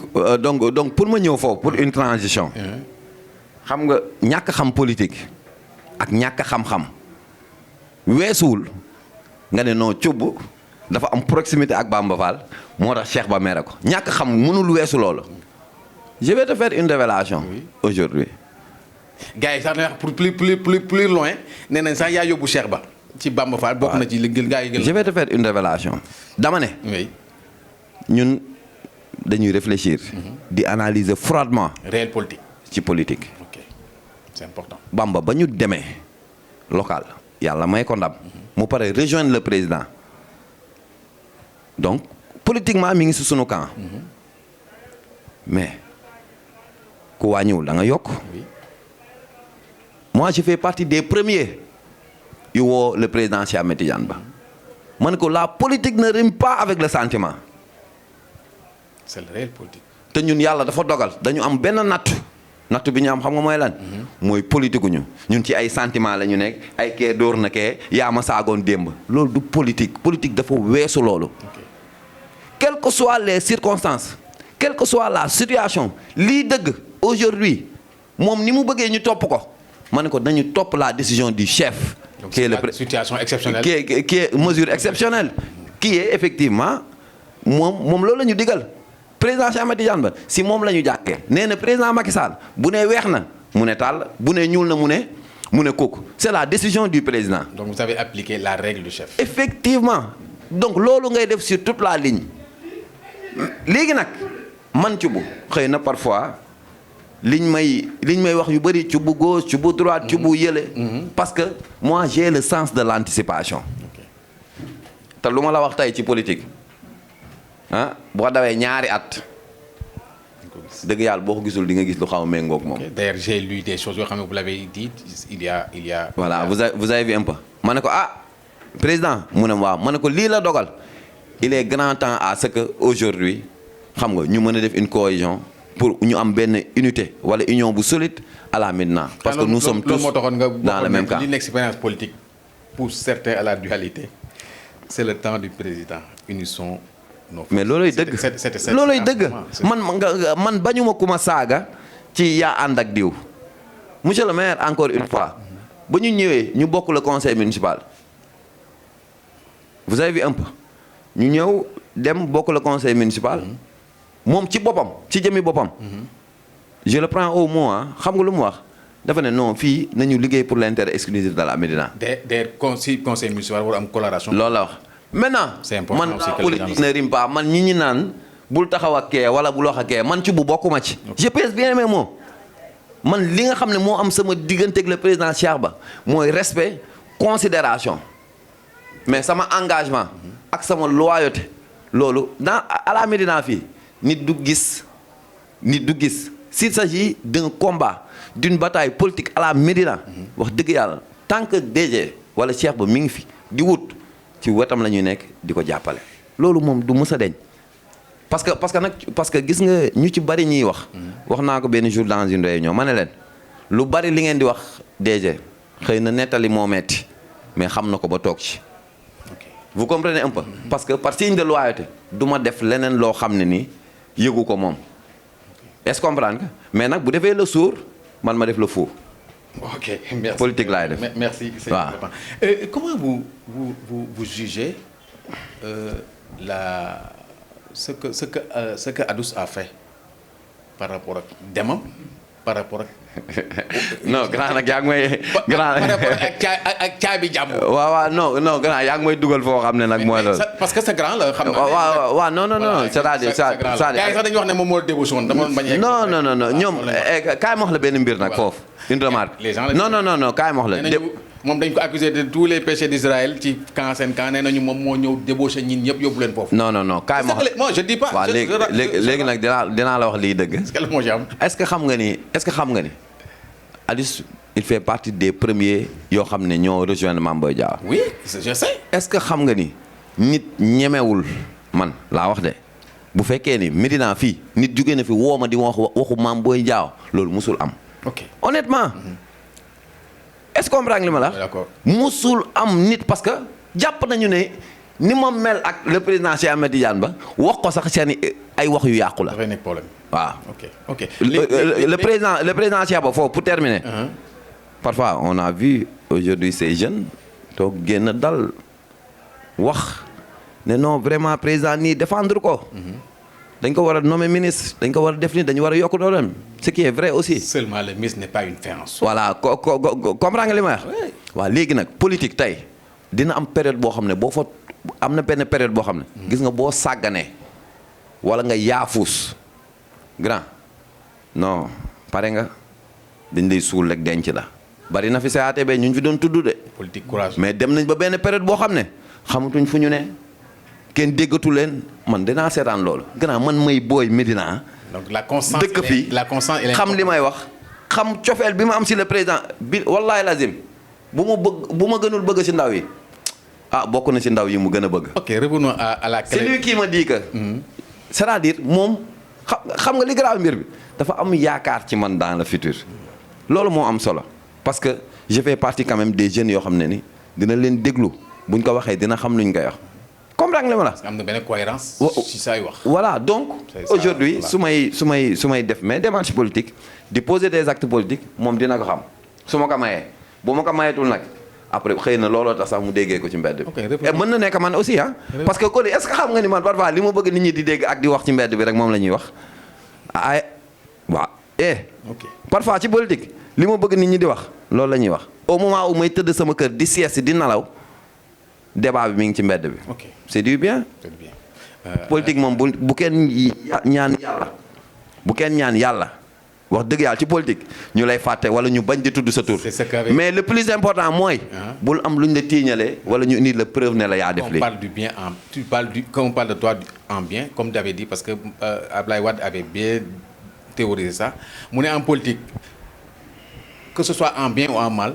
pour ma ñëw foofu pour une transition. xam nga ñàkk xam politique. ak ñàkk xam-xam weesuwul nga ne non cubb dafa am proximité ak Bamba Fall moo tax Cheikh Ba mere ko ñàkk xam mënul weesu loolu. je vais te faire une révélation aujourd'hui. gars yi sax na wax pour plus loin nee nañ sax yaa yóbbu Cheikh Ba ci Bamba Fall. bokk na ci li gën gars yi gën. je vais te faire une révélation dama ne. oui. ñun dañuy réfléchir. di analyser froidement. réel politique. ci politique. c'est important. Bamba ba ñu demee local yàlla may ko ndam mu pare rejoindre le président donc politiquement mi ngi si sunu camp mais ku wàññiwul da nga yokk. Oui. Moi je fais partie des premiers yu woo le président Cheikh Ahmed Tidiane Ba ma ne ko la politique ne rime pas avec le sentiment. C'est le réel politique. te ñun yàlla dafa dogal dañu am benn nattu bi ñu am xam nga mooy lan. mooy politique ñu ñun ci ay sentiment la ñu nekk ay kee dóor na kee yaa ma saagoon démb loolu du politique politique dafa weesu loolu. Ok. Quelles que soient les circonstances quelle que soit la situation lii dëgg aujourd'hui moom ni mu bëggee ñu topp ko ma ne ko dañu topp la décision du chef. Donc qui est c'est la situation exceptionnelle. qui est mesure exceptionnelle. qui est effectivement moom loolu la ñu digal. président Cheikh Ahmed Tidiane Ba si moom la ñu jàkkee nee na président Macky Sall bu nee weex na mu ne tàll bu nee ñuul na mu ne kooku c'est la décision du président. Donc vous avez appliqué la règle du chef. Effectivement donc loolu ngay def sur toute la ligne léegi nag man ci bu xëy na parfois liñ may wax yu bëri ci bu gauche ci bu droite ci bu yële. parce que moi j'ai le sens de l'anticipation. te lu ma la wax tey ci politique ah boo dawee ñaari at dëgg yàlla boo ko gisul di nga gis lu xaw a méngoog moom. D'ailleurs j'ai lu des choses yoo xam ne vous l'avez dit il y a. voilà vous avez vu un peu. ma ne ko président mu ne waaw ma ne ko lii la dogal il est grand temps à ce que aujourd'hui xam nga ñu mën a def une cohésion pour ñu am benn unité wala union bu solide à la Médina. parce que nous sommes tous dans le même cas. L'expérience politique pousse certains à la dualité. C'est le temps du président. Unissons nos forces. mais looloy dëgg looloy dëgg man bañuma ku ma saaga ci yaa ànd ak diw. monsieur le maire encore une fois ba ñu ñëwee ñu bokk le conseil municipal vous avez vu un peu ñu ñëw dem bokk le conseil municipal moom ci boppam ci jëmi boppam. je le prends au mot xam nga lu mu wax dafa ne non fii nañu liggéey pour l'intérêt exclusif de la Médina. des conseil municipal war am coloration. loolu la wax maintenant. c'est important man aussi que politique ne rime pas man ñi naan bul taxaw ak kee wala bul wax ak kee man ci bu bokkuma ci. je pèse bien mes mots man li nga xam ne moo am sama diggante ak le président Cheikh Ba mooy respect considération mais sama engagement ak sama loyauté loolu à la Médina fii nit du gis s'il s'agit d'un combat d'une bataille politique à la Médina wax dëgg yàlla tant que DG wala Cheikh Ba mi ngi fi di wut ci wetam la ñuy nekk di ko jàppale loolu moom du mës a deñ parce que gis nga ñu ci bari ñuy wax naa ko benn jour dans une réunion ma ne leen lu bari li ngeen di wax DG xëy na nettali moo metti mais xam na ko ba toog ci. vous comprenez un peu parce que par signe de loyauté du ma def leneen loo xam ne ni yëgu ko moom est-ce comprendre mais nag bu defee le sourd man ma def le fou. Ok, merci. Politique laay def. Merci, c'est important. Comment vous jugez ce que Adous a fait par rapport ak demam par rapport ak. non grand nag yaa ngi may. grand par rapport ak caabi jàmm. waaw non grand yaa ngi may dugal foo xam ne nag mooy loolu. parce que c'est grand la xam naa. waaw non c'est-à-dire gars yi sax dañuy wax ne moom moo débouché woon dama doon bañ a. non ñoom kaay ma wax la benn mbir nag foofu. une remarque non kaay ma wax la. moom dañ ko accusé de tous les péchés d'Israël ci camp seen camp nee nañu moom moo ñëw débauché ñin ñëpp yóbbu leen foofu. non kaay ma wax moi je dis pas. waaw léegi nag dinaa la wax lii dëgg. est-ce que xam nga ni Adous il fait partie des premiers yoo xam ne ñoo rejoindre Mame Boye Diao. oui je sais. est-ce que xam nga ni nit ñemewul man laa wax de bu fekkee ni Médina fii nit jugee na fi woo ma di wax waxu Mame Boye Diao loolu musul am. ok honnêtement. est-ce que comprendre li ma la. d'accord musul am nit parce que jàpp nañu ne ni ma mel ak le président Cheikh Ahmed Tidiane Ba wax ko sax seen ay wax yu yàqu la. dafay nekk problème. waaw ok. le président Cheikh Ba foofu pour terminer. parfois on a vu aujourd'hui ces jeunes toog génn dal wax ne non vraiment président nii défendre ko. dañ ko war a nommer ministre dañ ko war a def ni dañu war a yokk dooleem ce qui est vrai aussi. seulement le ministre n'est pas une fin en soi. voilà comprends nga li ma wax. waaw léegi nag politique tey dina am période boo xam ne boo fa am na benn période boo xam ne. gis nga boo sàgganee wala nga yaafuus grand non pare nga dañ lay suul rek denc la. bari na fi CATB ñu fi doon tudd de. politique courage. mais dem nañ ba benn période boo xam ne xamatuñ fu ñu ne kenn déggatu leen man dinaa seetaan loolu. gannaaw man may booy Médina. donc la constance dëkk fii xam li may wax. xam cofeel bi ma am si le président bi wallahi lazim bu ma gënul bëgg si ndaw yi bokk na si ndaw yi mu gën a bëgg. ok revenons à la clé. c'est lui qui me dit que. c'est-à-dire moom xam nga li grave mbir bi dafa am yaakaar ci man dans le futur. loolu moo am solo parce que je fais partie quand même des jeunes yoo xam ne ni dina leen déglu buñ ko waxee dina xam luñ koy wax. comprendre nga ma la. parce que am na benn cohérence ci say wax. voilà donc aujourd'hui su may def mes démarches politiques di poser des actes politiques moom dina ko xam su ma ko mayee bu ma ko mayeetul nag après xëy na looloo tax sax mu déggee ko ci mbedd bi. et mën na nekk man aussi parce que Coly est-ce que xam nga ni man parfois li ma bëgg nit ñi di dégg ak di wax ci mbedd bi rek moom la ñuy wax parfois ci politique li ma bëgg nit ñi di wax loolu la ñuy wax au moment où may tëdd sama kër di sieste di nalaw débat bi mi ngi ci mbedd bi. ok c'est du bien. c'est du bien. politique moom bu kenn ñaan yàlla bu kenn ñaan yàlla wax dëgg yàlla ci politique ñu lay fàtte wala ñu bañ di tudd sa tur. mais le plus important mooy. bul am luñ la tiiñalee wala ñu indi la preuve ne la yaa def lii. on parle du bien quand on parle de toi en bien comme tu avais dit parce que Ablaye Wade avait bien théorisé ça mu ne en politique que ce soit en bien ou en mal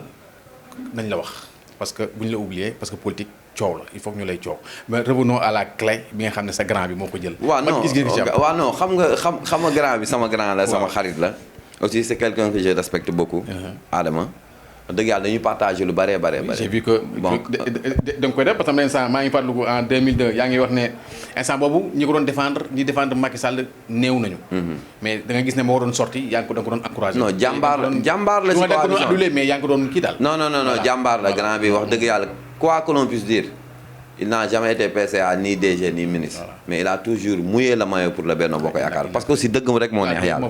nañ la wax parce que bu ñu la oublier parce que politique. coow la il faut que ñu lay coow mais revenons à la clé bi nga xam ne sa grand bi moo ko jël. waaw non xam nga grand bi sama grand la sama xarit la. aussi c'est quelqu'un que je respecte beaucoup. Adama dëgg yàlla dañuy partager lu bëree bare. j'ai vu que bon da nga koy def parce que instant maa ngi fàttaliku en 2002 yaa ngi wax ne instant boobu ñi ko doon défendre Macky Sall néew nañu. mais da nga gis ne moo doon sorti yaa ngi ko doon encouragé. non jàmbaar la si coalition mais yaa ngi ko doon kii daal. non jàmbaar la grand bi wax dëgg yàlla. quoi que l'on puisse dire il n'a jamais été PCA ni DG ni ministre. Voilà. Mais il a toujours mouillé le maillot pour le Benno Bokk Yaakaar parce que aussi dëgg rek moo neex yàlla.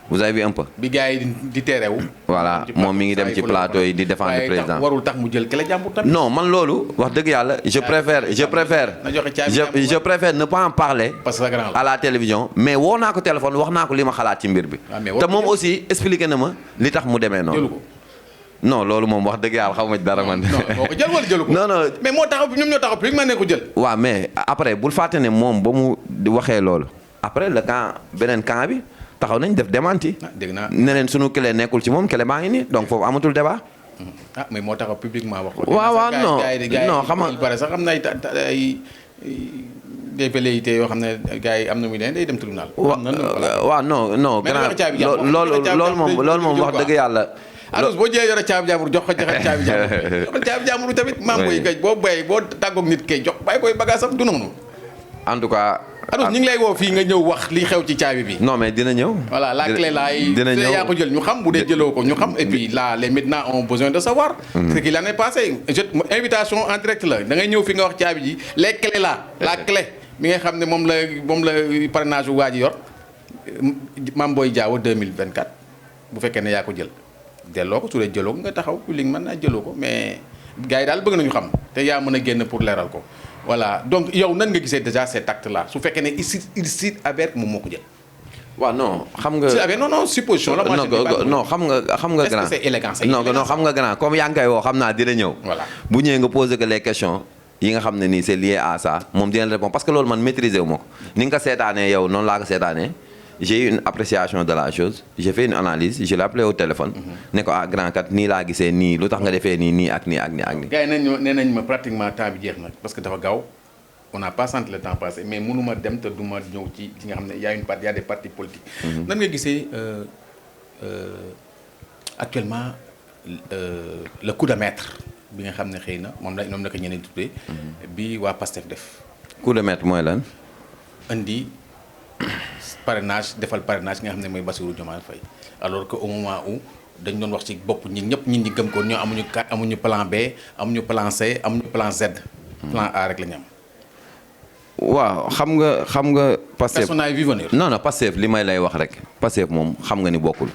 vous avez vu un peu. bi gars yi di teerewu. voilà moom mi ngi dem ci plateau yi di défendre le président. warul tax mu jël kële jàmbur tamit. non man loolu wax dëgg yàlla je préfère ne pas en parler. parce que à la télévision mais woo naa ko téléphone wax naa ko li ma xalaat ci mbir bi. te moom aussi expliqué na ma li tax mu demee noonu. non loolu moom wax dëgg yàlla xaw ma ci dara man. non moo ko jël wala jëlu ko. non mais moo taxaw ñoom ñoo taxaw publiquement ne ko jël. waaw mais après bul fàtte ne moom ba mu waxee loolu après le camp beneen camp bi taxaw nañ def démenti. dégg naa ne leen sunu clé nekkul ci moom clé baa ngi nii donc foofu amatul débat. mais moo taxaw publiquement wax ko. waaw non xam nga il paraît sax xam na ay des velléités yoo xam ne gars yi am na muy day dem tribunal. waaw non loolu moom wax dëgg yàlla. alors boo jëlee yore caabi jàmbur jox ko caabi jàmbur tamit maam mooy kay boo bàyyi boo tàggoog nit kay jox bàyyi koy bagage am du noonu. en tout cas. alors ñu ngi lay woo fii nga ñëw wax li xew ci caabi bi. non mais dina ñëw. voilà la clé laay. dina ñëw yaa ko jël ñu xam bu dee jëloo ko ñu xam et puis là les maintenant ont besoin de savoir. ce qu'il en est passé invitation en direct la da ngay ñëw fi nga wax caabi ji les clés là la clé mi nga xam ne moom la parrainage waa ji yor Mame Boye Diao 2024 bu fekkee ne yaa ko jël. delloo ko su dee jëloo ko nga taxaw li mën naa jëloo ko mais gars yi daal bëgg nañu xam te yaa mën a génn pour leeral ko voilà donc yow nan nga gisee déjà cet acte là su fekkee ne il avère moom moo ko jël. waaw non xam nga. si avère non supposition la. non xam nga grand. est-ce que c'est élégant non xam nga grand comme yaa ngi koy woo xam naa dina ñëw. voilà bu ñëwee nga poser que les questions yi nga xam ne nii c'est lié à ça moom dina répondre parce que loolu man maîtriser wu ma ko ni nga ko seetaanee yow noonu laa ko seetaanee. J'ai eu une appréciation de la chose j'ai fait une analyse je l'ai appelé au téléphone. ne ko grand kat nii laa gisee nii lu tax nga defee nii ak nii. gars yi nee nañ ma pratiquement temps bi jeex na parce que dafa gaaw on n'a pas senti le temps passer mais mënuma dem te duma ñëw ci nga xam ne y a des partis politiques. nan nga gisee actuellement le coup de maître bi nga xam ne xëy na moom la ko ñeneen tuddee. bi waa PASTEF def. coup de maître mooy lan. indi. parrainage defal parrainage nga xam ne mooy Bassirou Diomaye Faye alors que au moment où dañ doon wax ci bopp ñi gëm ko ñoo amuñu plan B amuñu plan C amuñu plan Z. plan A rek la ñu am. waaw xam nga. Pastef personnage bi venir. non Pastef li may lay wax rek Pastef moom xam nga ni bokkul.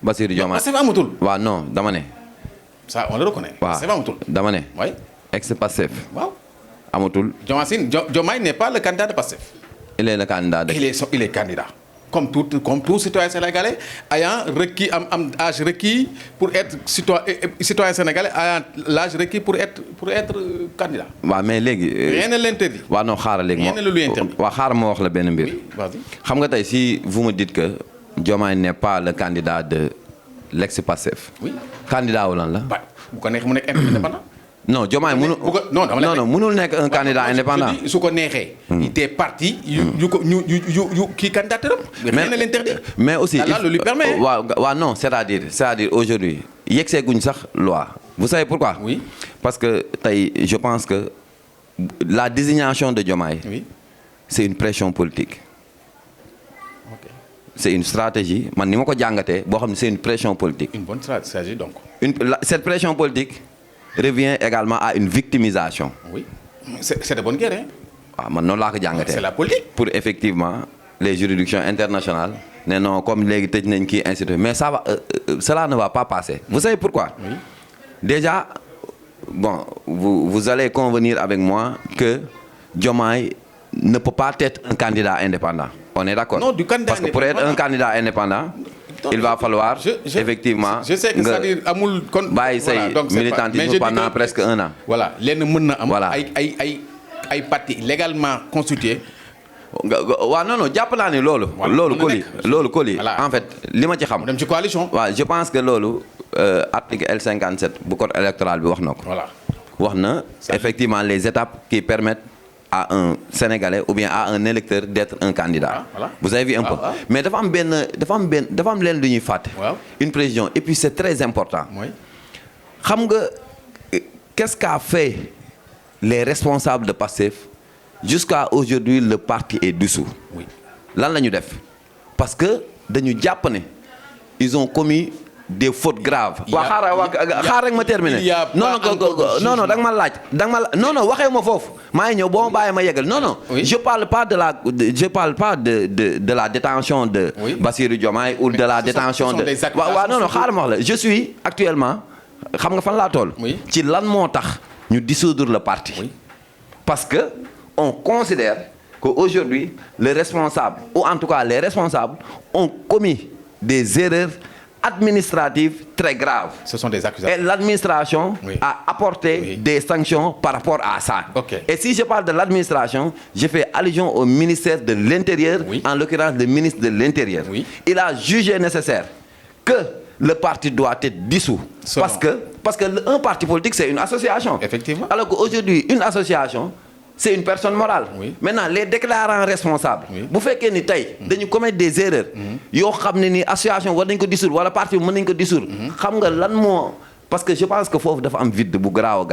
Bassirou Diomaye Pastef amatul. waaw non dama ne. ça on le reconnaît. Pastef amatul dama ne. waay ex Pastef. waaw amatul. Diomaye n'est pas le candidat de Pastef. il est le candidat il est candidat. comme tout citoyen sénégalais ayant requis am âge requis pour être citoyen sénégalais ayant l'âge requis pour être candidat. waaw mais léegi. rien ne l'interdit. waaw non xaaral léegi. rien ne le lui interdit. waaw xaaral ma wax la benn mbir. Oui, vas-y. xam nga tey si vous me dites que Diomaye n'est pas le candidat de l'ex-Pastef. Oui. candidat wu lan la. ba bu ko neexee mu nekk indépendant. non Diomaye mënul. non mënul nekk un candidat indépendant. su ko neexee. des partis yu kii candidature am. rien ne l'interdit. mais aussi là le lui permet. waaw non c'est-à-dire aujourd'hui yegsee guñ sax loi. vous savez pourquoi. Oui. parce que tey je pense que la désignation de Diomaye. Oui. c'est une pression politique. Ok. c'est une stratégie man ni ma ko jàngatee boo xam ne c'est une pression politique. Une bonne stratégie donc. Cette pression politique revient également à une victimisation. Oui. C'est de bonne guerre, hein. waaw man noonu laa ko jàngatee. C'est la politique. pour effectivement les juridictions internationales ne non comme léegi tëj nañ kii institut mais ça va cela ne va pas passer. Vous savez pourquoi. Oui. Déjà bon vous allez convenir avec moi que Diomaye ne peut pas être un candidat indépendant. On est d'accord. Non, du candidat parce que pour être un candidat indépendant. il va falloir effectivement. je sais que c'est-à-dire amul kon. bàyyi say militantisme pendant presque un an. voilà lenn mën na am. voilà ay partis légalement constitués. waaw non jàpp naa ni loolu. loolu Coly en fait li ma ci xam. dem ci coalition. waaw je pense que loolu article L57 bu code électoral bi wax na ko. voilà wax na effectivement les étapes qui permettent à un Sénégalais ou bien à un électeur d'être un candidat. Voilà. Vous avez vu un peu. Mais dafa am leen lu ñuy fàtte. Une précision et puis c'est très important. Oui. xam nga qu'est-ce qu'a fait les responsables de Pastef jusqu'à aujourd'hui le parti est dissous. Oui. lan la ñu def parce que dañu jàpp ne ils ont commis des fautes graves. xaar rek ma terminer. non da nga ma laaj non waxee ma foofu. maa ngi ñëw boo ma bàyyee ma yegal non. Oui. je parle pas de la détention de. Oui. Bassirou Diomaye ou de la détention de. waaw non xaaral ma wax la je suis actuellement xam nga fan laa toll. Oui. ci lan moo tax ñu dissoudre le parti. Oui. parce que on considère que aujourd'hui le responsable ou en tout cas les responsables ont commis des erreurs administratives très graves. Ce sont des accusations. Et l'administration Oui. a apporté Oui. des sanctions par rapport à ça. Ok. Et si je parle de l'administration, je fais allusion au ministère de l'Intérieur, Oui. en l'occurrence le ministre de l'Intérieur. Oui. Il a jugé nécessaire que le parti doit être dissous. Selon. Parce que un parti politique, c'est une association. Effectivement. Alors qu'aujourd'hui, une association, c'est une personne morale. Oui. Maintenant les déclarants responsables. Oui. bu fekkee ni tey dañu commettre des erreurs. yoo xam ne ni association war nañ ko dissoudre wala parti bi mën nañ ko dissoudre. xam nga lan moo parce que je pense que foofu dafa am vide bu garaaw.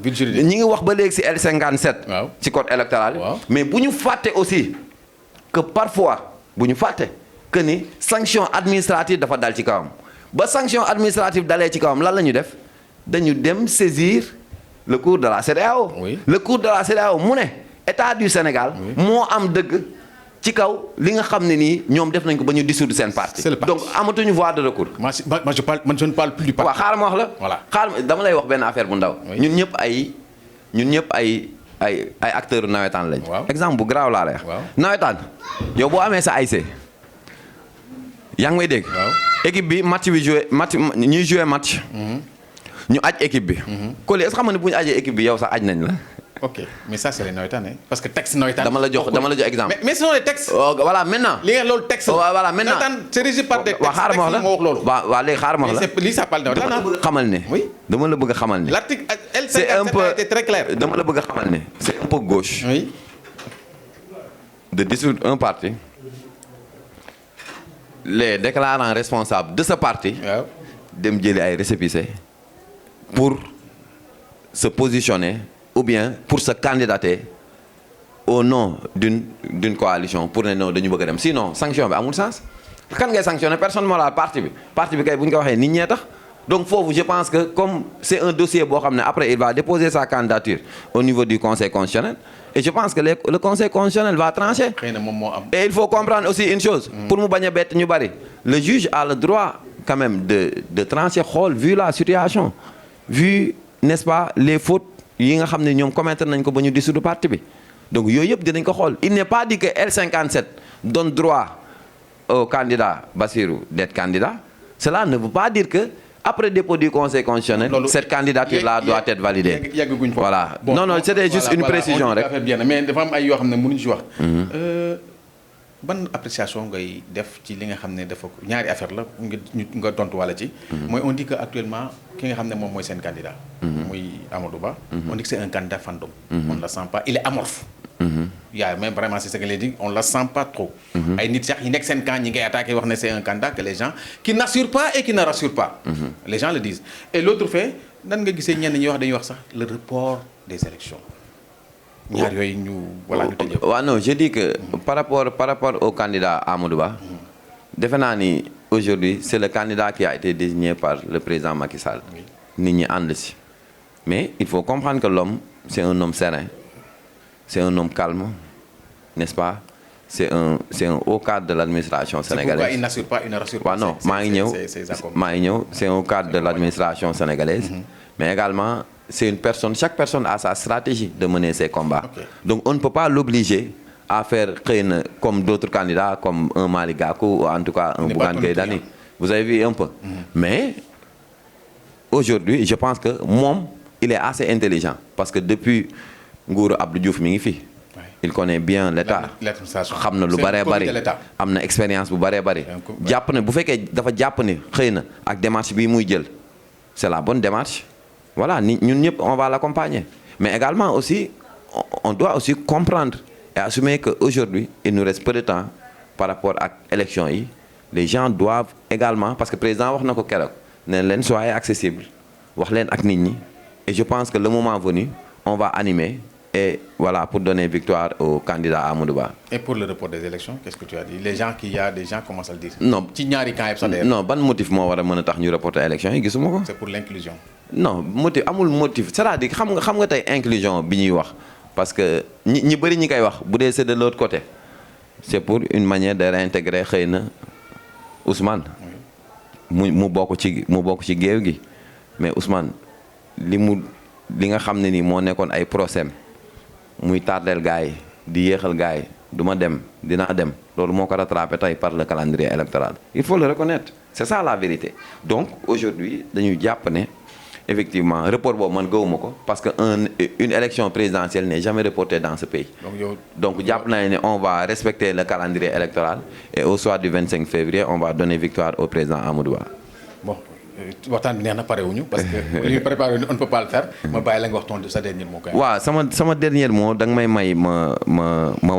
Vide juridique. ñi ngi wax ba léegi ci L57. waaw ci code électoral. waaw. mais bu ñu fàtte aussi que parfois bu ñu fàtte que ni sanction administrative dafa dal ci kawam ba sanction administrative dalee ci kawam lan la ñu def dañu dem saisir. Le cours de la CEDEAO. Oui. Le cours de la CEDEAO mu ne état du Sénégal. moo am dëgg ci kaw li nga xam ne nii ñoom def nañ ko ba ñu dissoudre seen parti. C'est le parti. Donc amatuñu voie de recours. moi je ne parle plus du parti. waaw xaaral ma wax la. Voilà. xaaral dama lay wax benn affaire bu ndaw. Oui. ñun ñëpp ay acteurs nawetaan lañ. Waaw. exemple bu garaaw laa lay wax. Waaw. nawetaan yow boo amee sa ASC yaa ngi may dégg. Waaw. équipe bi ñuy joué match. ñu aj équipe bi. Coly est-ce que xam nga ne bu ñu ajee équipe bi yow sax aj nañ la. ok mais ça c'est les nawetaan parce que texte nawetaan. dama la jox exemple. mais ce sont les textes. voilà maintenant. li nga loolu texte. voilà maintenant nawetaan c'est régi par des textes. waaw xaaral ma wax la moo wax loolu. waaw léegi xaaral ma wax la. mais lii ça parle de dama la bëgg a xamal ne. Oui. dama la bëgg a xamal ne. l'article c'est un L57 peu a été très clair. dama la bëgg a xamal ne. c'est un peu gauche. oui. de dissoudre un parti. les déclarants responsables de ce parti. waaw. dem jëli ay récépissé pour se positionner ou bien pour se candidater au nom d'une coalition pour ne non dañu bëgg a dem sinon sanction bi amul sens kan ngay sanctionner personne morale parti bi kay bu ñu ko waxee nit ñee tax donc foofu je pense que comme c'est un dossier boo xam ne après il va déposer sa candidature au niveau du conseil constitutionnel et je pense que le conseil constitutionnel va trancher. xëy na moom moo am. Et il faut comprendre aussi une chose. pour mu bañ a bett ñu bari le juge a le droit quand même de trancher xool vu la situation vu n'est-ce pas les fautes yi nga xam ne ñoom commettre nañ ko ba ñu dissoudre parti bi donc yooyu yëpp dinañ ko xool il n'est pas dit que L57 donne droit au candidat Bassirou d'être candidat, cela ne veut pas dire que après dépôt du Conseil constitutionnel, cette candidature-là doit être validée. Voilà. Bon, non, c'était juste une précision. Mais dafa am ay yoo xam ne mënuñu ci wax. Ban appréciation ngay def ci li nga xam ne dafa ñaari affaire la nga tontu wala ci. mooy on dit que actuellement ki nga xam ne moom mooy seen candidat. muy Amadou Ba. On dit que c'est un candidat fantôme. On ne le sent pas, il est amorphe. yaa même vraiment c'est ce que les dit, on le sent pas trop. ay nit sax yi nekk seen camp ñi ngay attaqué wax ne c'est un candidat que les gens qui n'assurent pas et qui ne rassurent pas. Les gens le disent. Et l'autre fait nan nga gisee ñenn ñi wax dañuy wax sax le report des élections. ñaar yooyu ñu voilà ñu tëjee. waaw non je dis que par rapport au candidat Amadou Ba. defe naa ni aujourd'hui c'est le candidat qui a été désigné par le président Macky Sall. nit ñi ànd si. mais il faut comprendre que l'homme c'est un homme serein. C'est un homme calme, n'est-ce pas? C'est un haut cadre de l'administration sénégalaise. C'est pourquoi il n'assure pas, il ne rassure pas. Non, c'est un haut cadre de l'administration sénégalaise. Mais également, c'est une personne, chaque personne a sa stratégie de mener ses combats. Donc on ne peut pas l'obliger à faire comme d'autres candidats, comme un Malick Gakou ou en tout cas un Bougane Gueye Dany. Vous avez vu un peu. Mais aujourd'hui, je pense que moom, il est assez intelligent parce que depuis nguuru Abdou Diouf mi ngi fi. Il connaît bien l'État. xam na lu bëree bëri am na expérience bu bëree bëri. jàpp ne bu fekkee dafa jàpp ne xëy na ak démarche bii muy jël c'est la bonne démarche. voilà ñun ñëpp on va l'accompagner. mais également aussi on doit aussi comprendre et assumer que aujourd'hui il nous reste peu de temps par rapport ak élection yi. les gens doivent également parce que président wax na ko keroog ne leen soyez accessible wax leen ak nit ñi et je pense que le moment venu on va animer. Et voilà, pour donner victoire au candidat Amadou Ba. Et pour le report des élections, qu'est-ce que tu as dit? Il y a des gens commencent à le dire. Non. Non, ban motif moo war a mën a tax ñu reporter élection yi gisuma ko. C'est pour l'inclusion. Non, amul motif. C'est-à-dire xam nga tey inclusion bi ñuy wax parce que ñi bëri ñi koy wax bu dee c'est de l'autre côté. C'est pour une manière de réintégrer xëy na Ousmane. mu bokk ci géew gi mais Ousmane li nga xam ne ni moo nekkoon ay procès muy tardeel gars yi di yéexal gars yi du ma dem dinaa dem loolu moo ko rattrapé tey par le calendrier électoral il faut le reconnaître c'est ça la vérité donc aujourd'hui dañuy jàpp ne effectivement report boobu man gëwuma ko parce que une élection présidentielle n'est jamais reportée dans ce pays donc jàpp naa ne on va respecter le calendrier électoral et au soir du 25 février on va donner victoire au président Amadou Ba. Bon waxtaan bi neex na pare wuñu parce que li ñu préparé on ne peut pas le faire. ma bàyyi la nga wax ton sa dernier mot. waaw sama dernier mot da nga may ma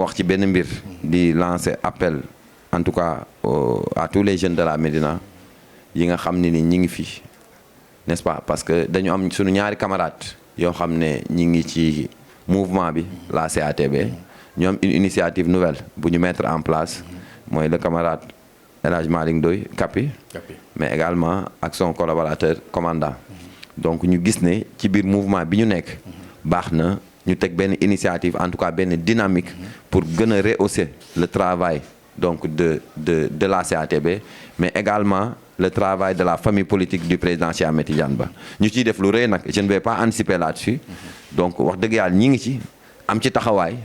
wax ci benn mbir. di lancer appel en tout cas à tous les jeunes de la Médina yi nga xam ne ni ñi ngi fi n'est-ce pas parce que dañu am suñu ñaari camarades yoo xam ne ñi ngi ci mouvement bi la CATB ñu am une initiative nouvelle bu ñu mettre en place mooy le camarade El Hadj Malick Ndoye Kapi mais également ak son collaborateur commandant donc ñu gis ne ci biir mouvement bi ñu nekk baax na ñu teg benn initiative en tout cas benn dynamique pour gën a rehausser le travail donc de la CATB mais également le travail de la famille politique du président Cheikh Ahmed Tidiane Ba ñu ciy def lu rëy nag je ne vais pas anticiper là-dessus donc wax dëgg yàlla ñi ngi ci am ci taxawaay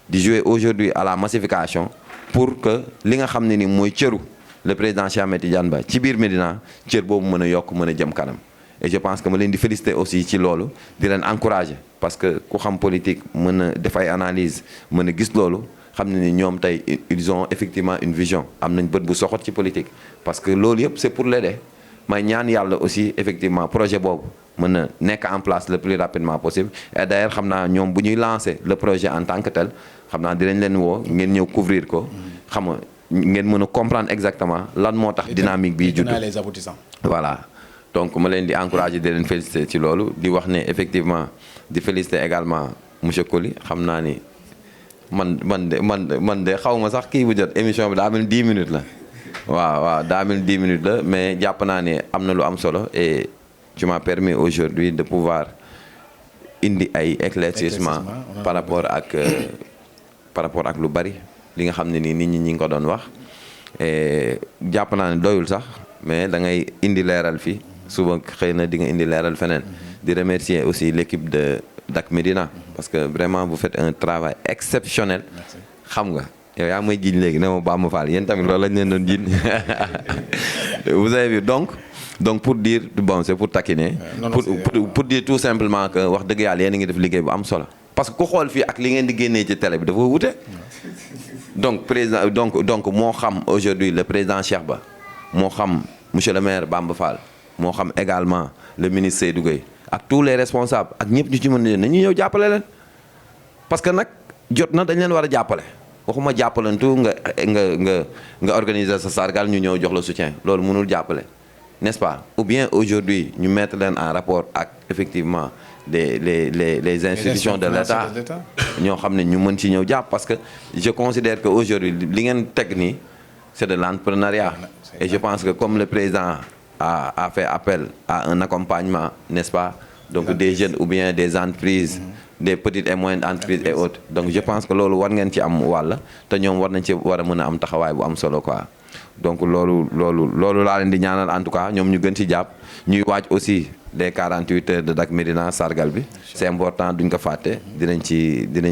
di jouer aujourd'hui à la massification pour que li nga xam ne ni mooy cëru le président Cheikh Ahmed Tidiane Ba ci biir Médina cër boobu mën a yokk mën a jëm kanam et je pense que ma leen di féliciter aussi ci loolu di leen encourager parce que ku xam politique mën a def ay analyse mën a gis loolu xam ne ni ñoom tey ils ont effectivement une vision am nañ bët bu soxot ci politique parce que loolu yëpp c'est pour l'aider may ñaan yàlla aussi effectivement projet boobu mën a nekk en place le plus rapidement possible et d'ailleurs xam naa ñoom bu ñuy lancer le projet en tant que tel xam naa dinañ leen woo ngeen ñëw couvrir ko xam nga ngeen mën a comprendre exactement lan moo tax dynamique bi judd les aboutissants. Voilà donc ma leen di encourager di leen féliciter ci loolu di wax ne effectivement di féliciter également monsieur Coly xam naa ni man de xaw ma sax kii bu jot émission bi daa mel 10 minutes la waaw daa mel 10 minutes la mais jàpp naa ne am na lu am solo et tu m'as permis aujourd'hui de pouvoir indi ay éclaircissement par rapport ak lu bari li nga xam ne nii nit ñi ngi ko doon wax jàpp naa ne doyul sax mais da ngay indi leeral fii suba xëy na di nga indi leeral feneen di remercier aussi l'équipe de Dak Médina parce que vraiment vous faites un travail exceptionnel xam nga yow yaa may jiiñ léegi ne ma Bamba Fall yéen tamit loolu lañ leen doon jiiñ vous avez vu donc pour dire bon c'est pour taquiner pour dire tout simplement que wax dëgg yàlla yéen a ngi def liggéey bu am solo parce que ku xool fii ak li ngeen di génnee ci télé bi dafa wute donc président donc moo xam aujourd'hui le président Cheikh Ba moo xam monsieur le maire Bamba Fall moo xam également le ministre Seydou Gueye ak tous les responsables ak ñëpp ñu ci mën nañu ñëw jàppale leen parce que nag jot na dañ leen war a jàppale waxuma jàppalantu nga organiser sa sargal ñu ñëw jox la soutien loolu mënul jàppale n'est-ce pas ou bien aujourd'hui ñu mettre leen en rapport ak effectivement les institutions de l'État ñoo xam ne ñu mën ci ñëw jàpp parce que je considère que aujourd'hui li ngeen teg nii c'est de l'entrepreneuriat et je pense que comme le président a fait appel à un accompagnement n'est-ce pas donc des jeunes ou bien des entreprises des petites et moyennes entreprises et autres donc je pense que loolu war ngeen ci am wàll te ñoom war nañ ci war a mën a am taxawaay bu am solo quoi donc loolu laa leen di ñaanal en tout cas ñoom ñu gën ci jàpp ñuy waaj aussi les 48 heures de Dak Médina sargal bi c'est important duñ ko fàtte dinañ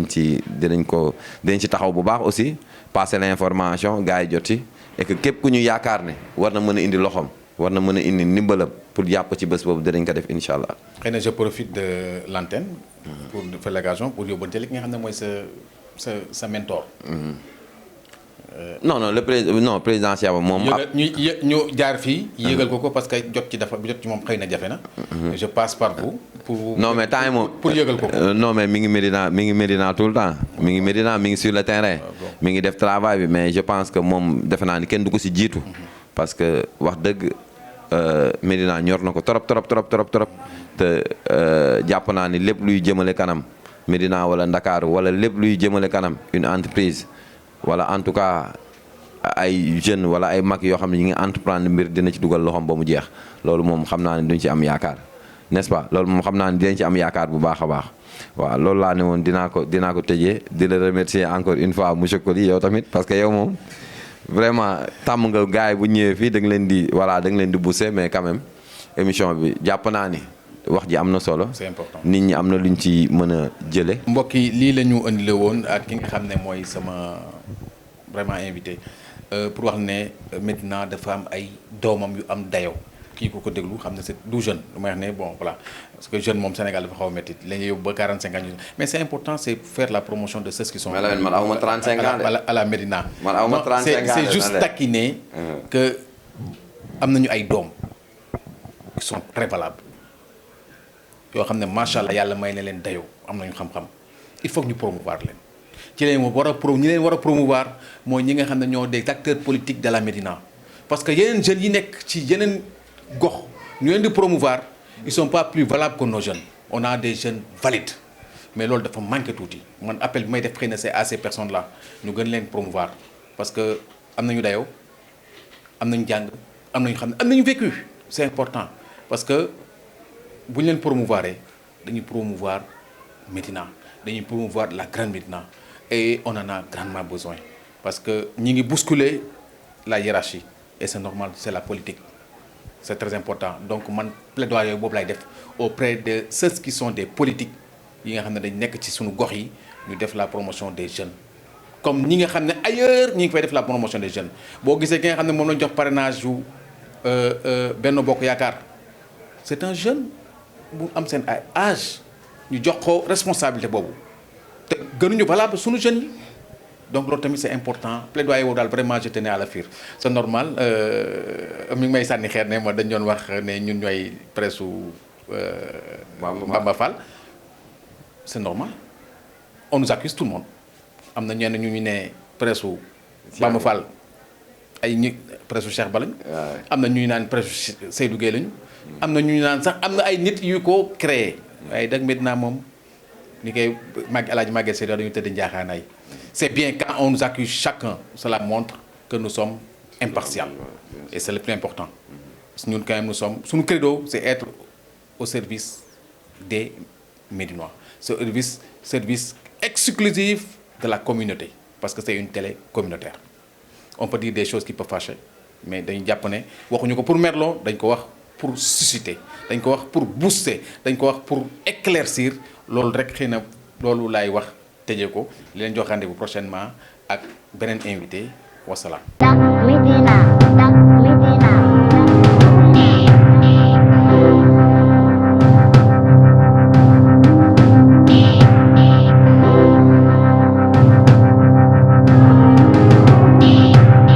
ci taxaw bu baax aussi passer l'information gars yi jot ci et que képp ku ñu yaakaar ne war na mën a indi loxoom war na mën a indi ndimbalam pour jàpp ci bés boobu dinañ ko def incha allah. xëy na je profite de l'antenne pour faire l'occasion pour yóbbante li nga xam ne mooy sa mentor. non président Cheikh Ba moom. ñu jaar fii. yéegal ko parce que jot ci moom xëy na jafe na. je passe par vous. non mais temps yi moom pour yéegal ko. non mais mi ngi Médina tout le temps mi ngi Médina mi ngi sur le terrain. mi ngi def travail bi mais je pense que moom defe naa ni kenn du ko si jiitu. parce que wax dëgg Médina ñor na ko trop te jàpp naa ni lépp luy jëmale kanam Médina wala Ndakaaru wala lépp luy jëmale kanam une entreprise. wala en tout cas ay jeunes wala ay mag yoo xam ne ñu ngi entreprendre mbir dina ci dugal loxoom ba mu jeex loolu moom xam naa ne duñ ci am yaakaar n'est-ce pas loolu moom xam naa ne dinañ ci am yaakaar bu baax a baax waaw loolu laa ne woon dinaa ko tëjee di la remercier encore une fois monsieur Coly yow tamit parce que yow moom vraiment tàmm nga gars yi bu ñëwee fii da nga leen di booster mais quand même émission bi jàpp naa ni wax ji am na solo. c'est important nit ñi am na luñ ci mën a jële mbokk yi lii la ñu andile woon ak ki nga xam ne mooy sama vraiment invité pour wax ne maintenant dafa am ay doomam yu am dayoo kii ko déglu xam ne c'est du jeune lu may wax ne bon voilà parce que jeune moom Sénégal dafa xaw a métti la ñuy yóbbu ba 45 ans mais c'est important c'est faire la promotion de ceux qui sont. man awma 35 ans à la Médina. man awma 35 ans c'est juste taquiner que am nañu ay doom qui sont très valables. yoo xam ne macha allah yàlla may na leen dayoo am nañu xam-xam il faut que ñu promouvoir leen ci leen ñi leen war a promouvoir mooy ñi nga xam ne ñoo des acteurs politiques de la Médina parce que yeneen jeunes yi nekk ci yeneen gox ñu leen di promouvoir ils sont pas plus valables que nos jeunes on a des jeunes valides mais loolu dafa manqué tuuti man appel bi may def xëy na c'est à ces personnes là ñu gën leen promouvoir parce que am nañu dayoo am nañu jàng am nañu xam ne am nañu vécu c'est important parce que bu ñu leen promouvoir dañuy promouvoir Médina dañuy promouvoir la grande Médina et on en a grandement besoin parce que ñi ngi bousculer la hiérarchie et c'est normal c'est la politique c'est très important donc man plaidoyer boobu lay def auprès de ceux qui sont des politiques yi nga xam ne dañ nekk ci suñu gox yi ñu def la promotion des jeunes comme ñi nga xam ne ailleurs ñi ngi fay def la promotion des jeunes boo gisee ki nga xam ne moom lañ jox parrainage yu Benno Bokk Yaakaar c'est un jeune bu am seen ay âge ñu jox ko responsabilité boobu te gënuñu valable suñu jeunes yi donc loolu tamit c'est important plaidoyer boobu daal vraiment je tenais à le faire c'est normal mi ngi may sànni xeer ne ma dañ doon wax ne ñun ñooy presse Bamba Fall c'est normal on nous accuse tout le monde am na ñenn ñu ne presse Bamba Fall ay ñi presse Cheikh Ba lañ am na ñuy naan presse Seydou Gueye lañu am na ñu naan sax am na ay nit yu ko créé waaye Dak Médina moom ni koy Alaaji Maguette Seydou dañu tëdd njaaxaanaay c'est bien quand on nous accuse chacun cela montre que nous sommes impartials et c'est le plus important parce que ñun quand même nous sommes suñu credo c'est être au service des Médinois service exclusif de la communauté parce que c'est une télé communautaire on peut dire des choses qui peuvent fâcher mais dañu jàpp ne waxuñu ko pour merloo dañ ko wax pour susciter dañ ko wax pour booster dañ ko wax pour éclaircir loolu rek xëy na loolu laay wax tëjee ko li leen jox rendez-vous prochainement ak beneen invité wasalaam. Dak Médina.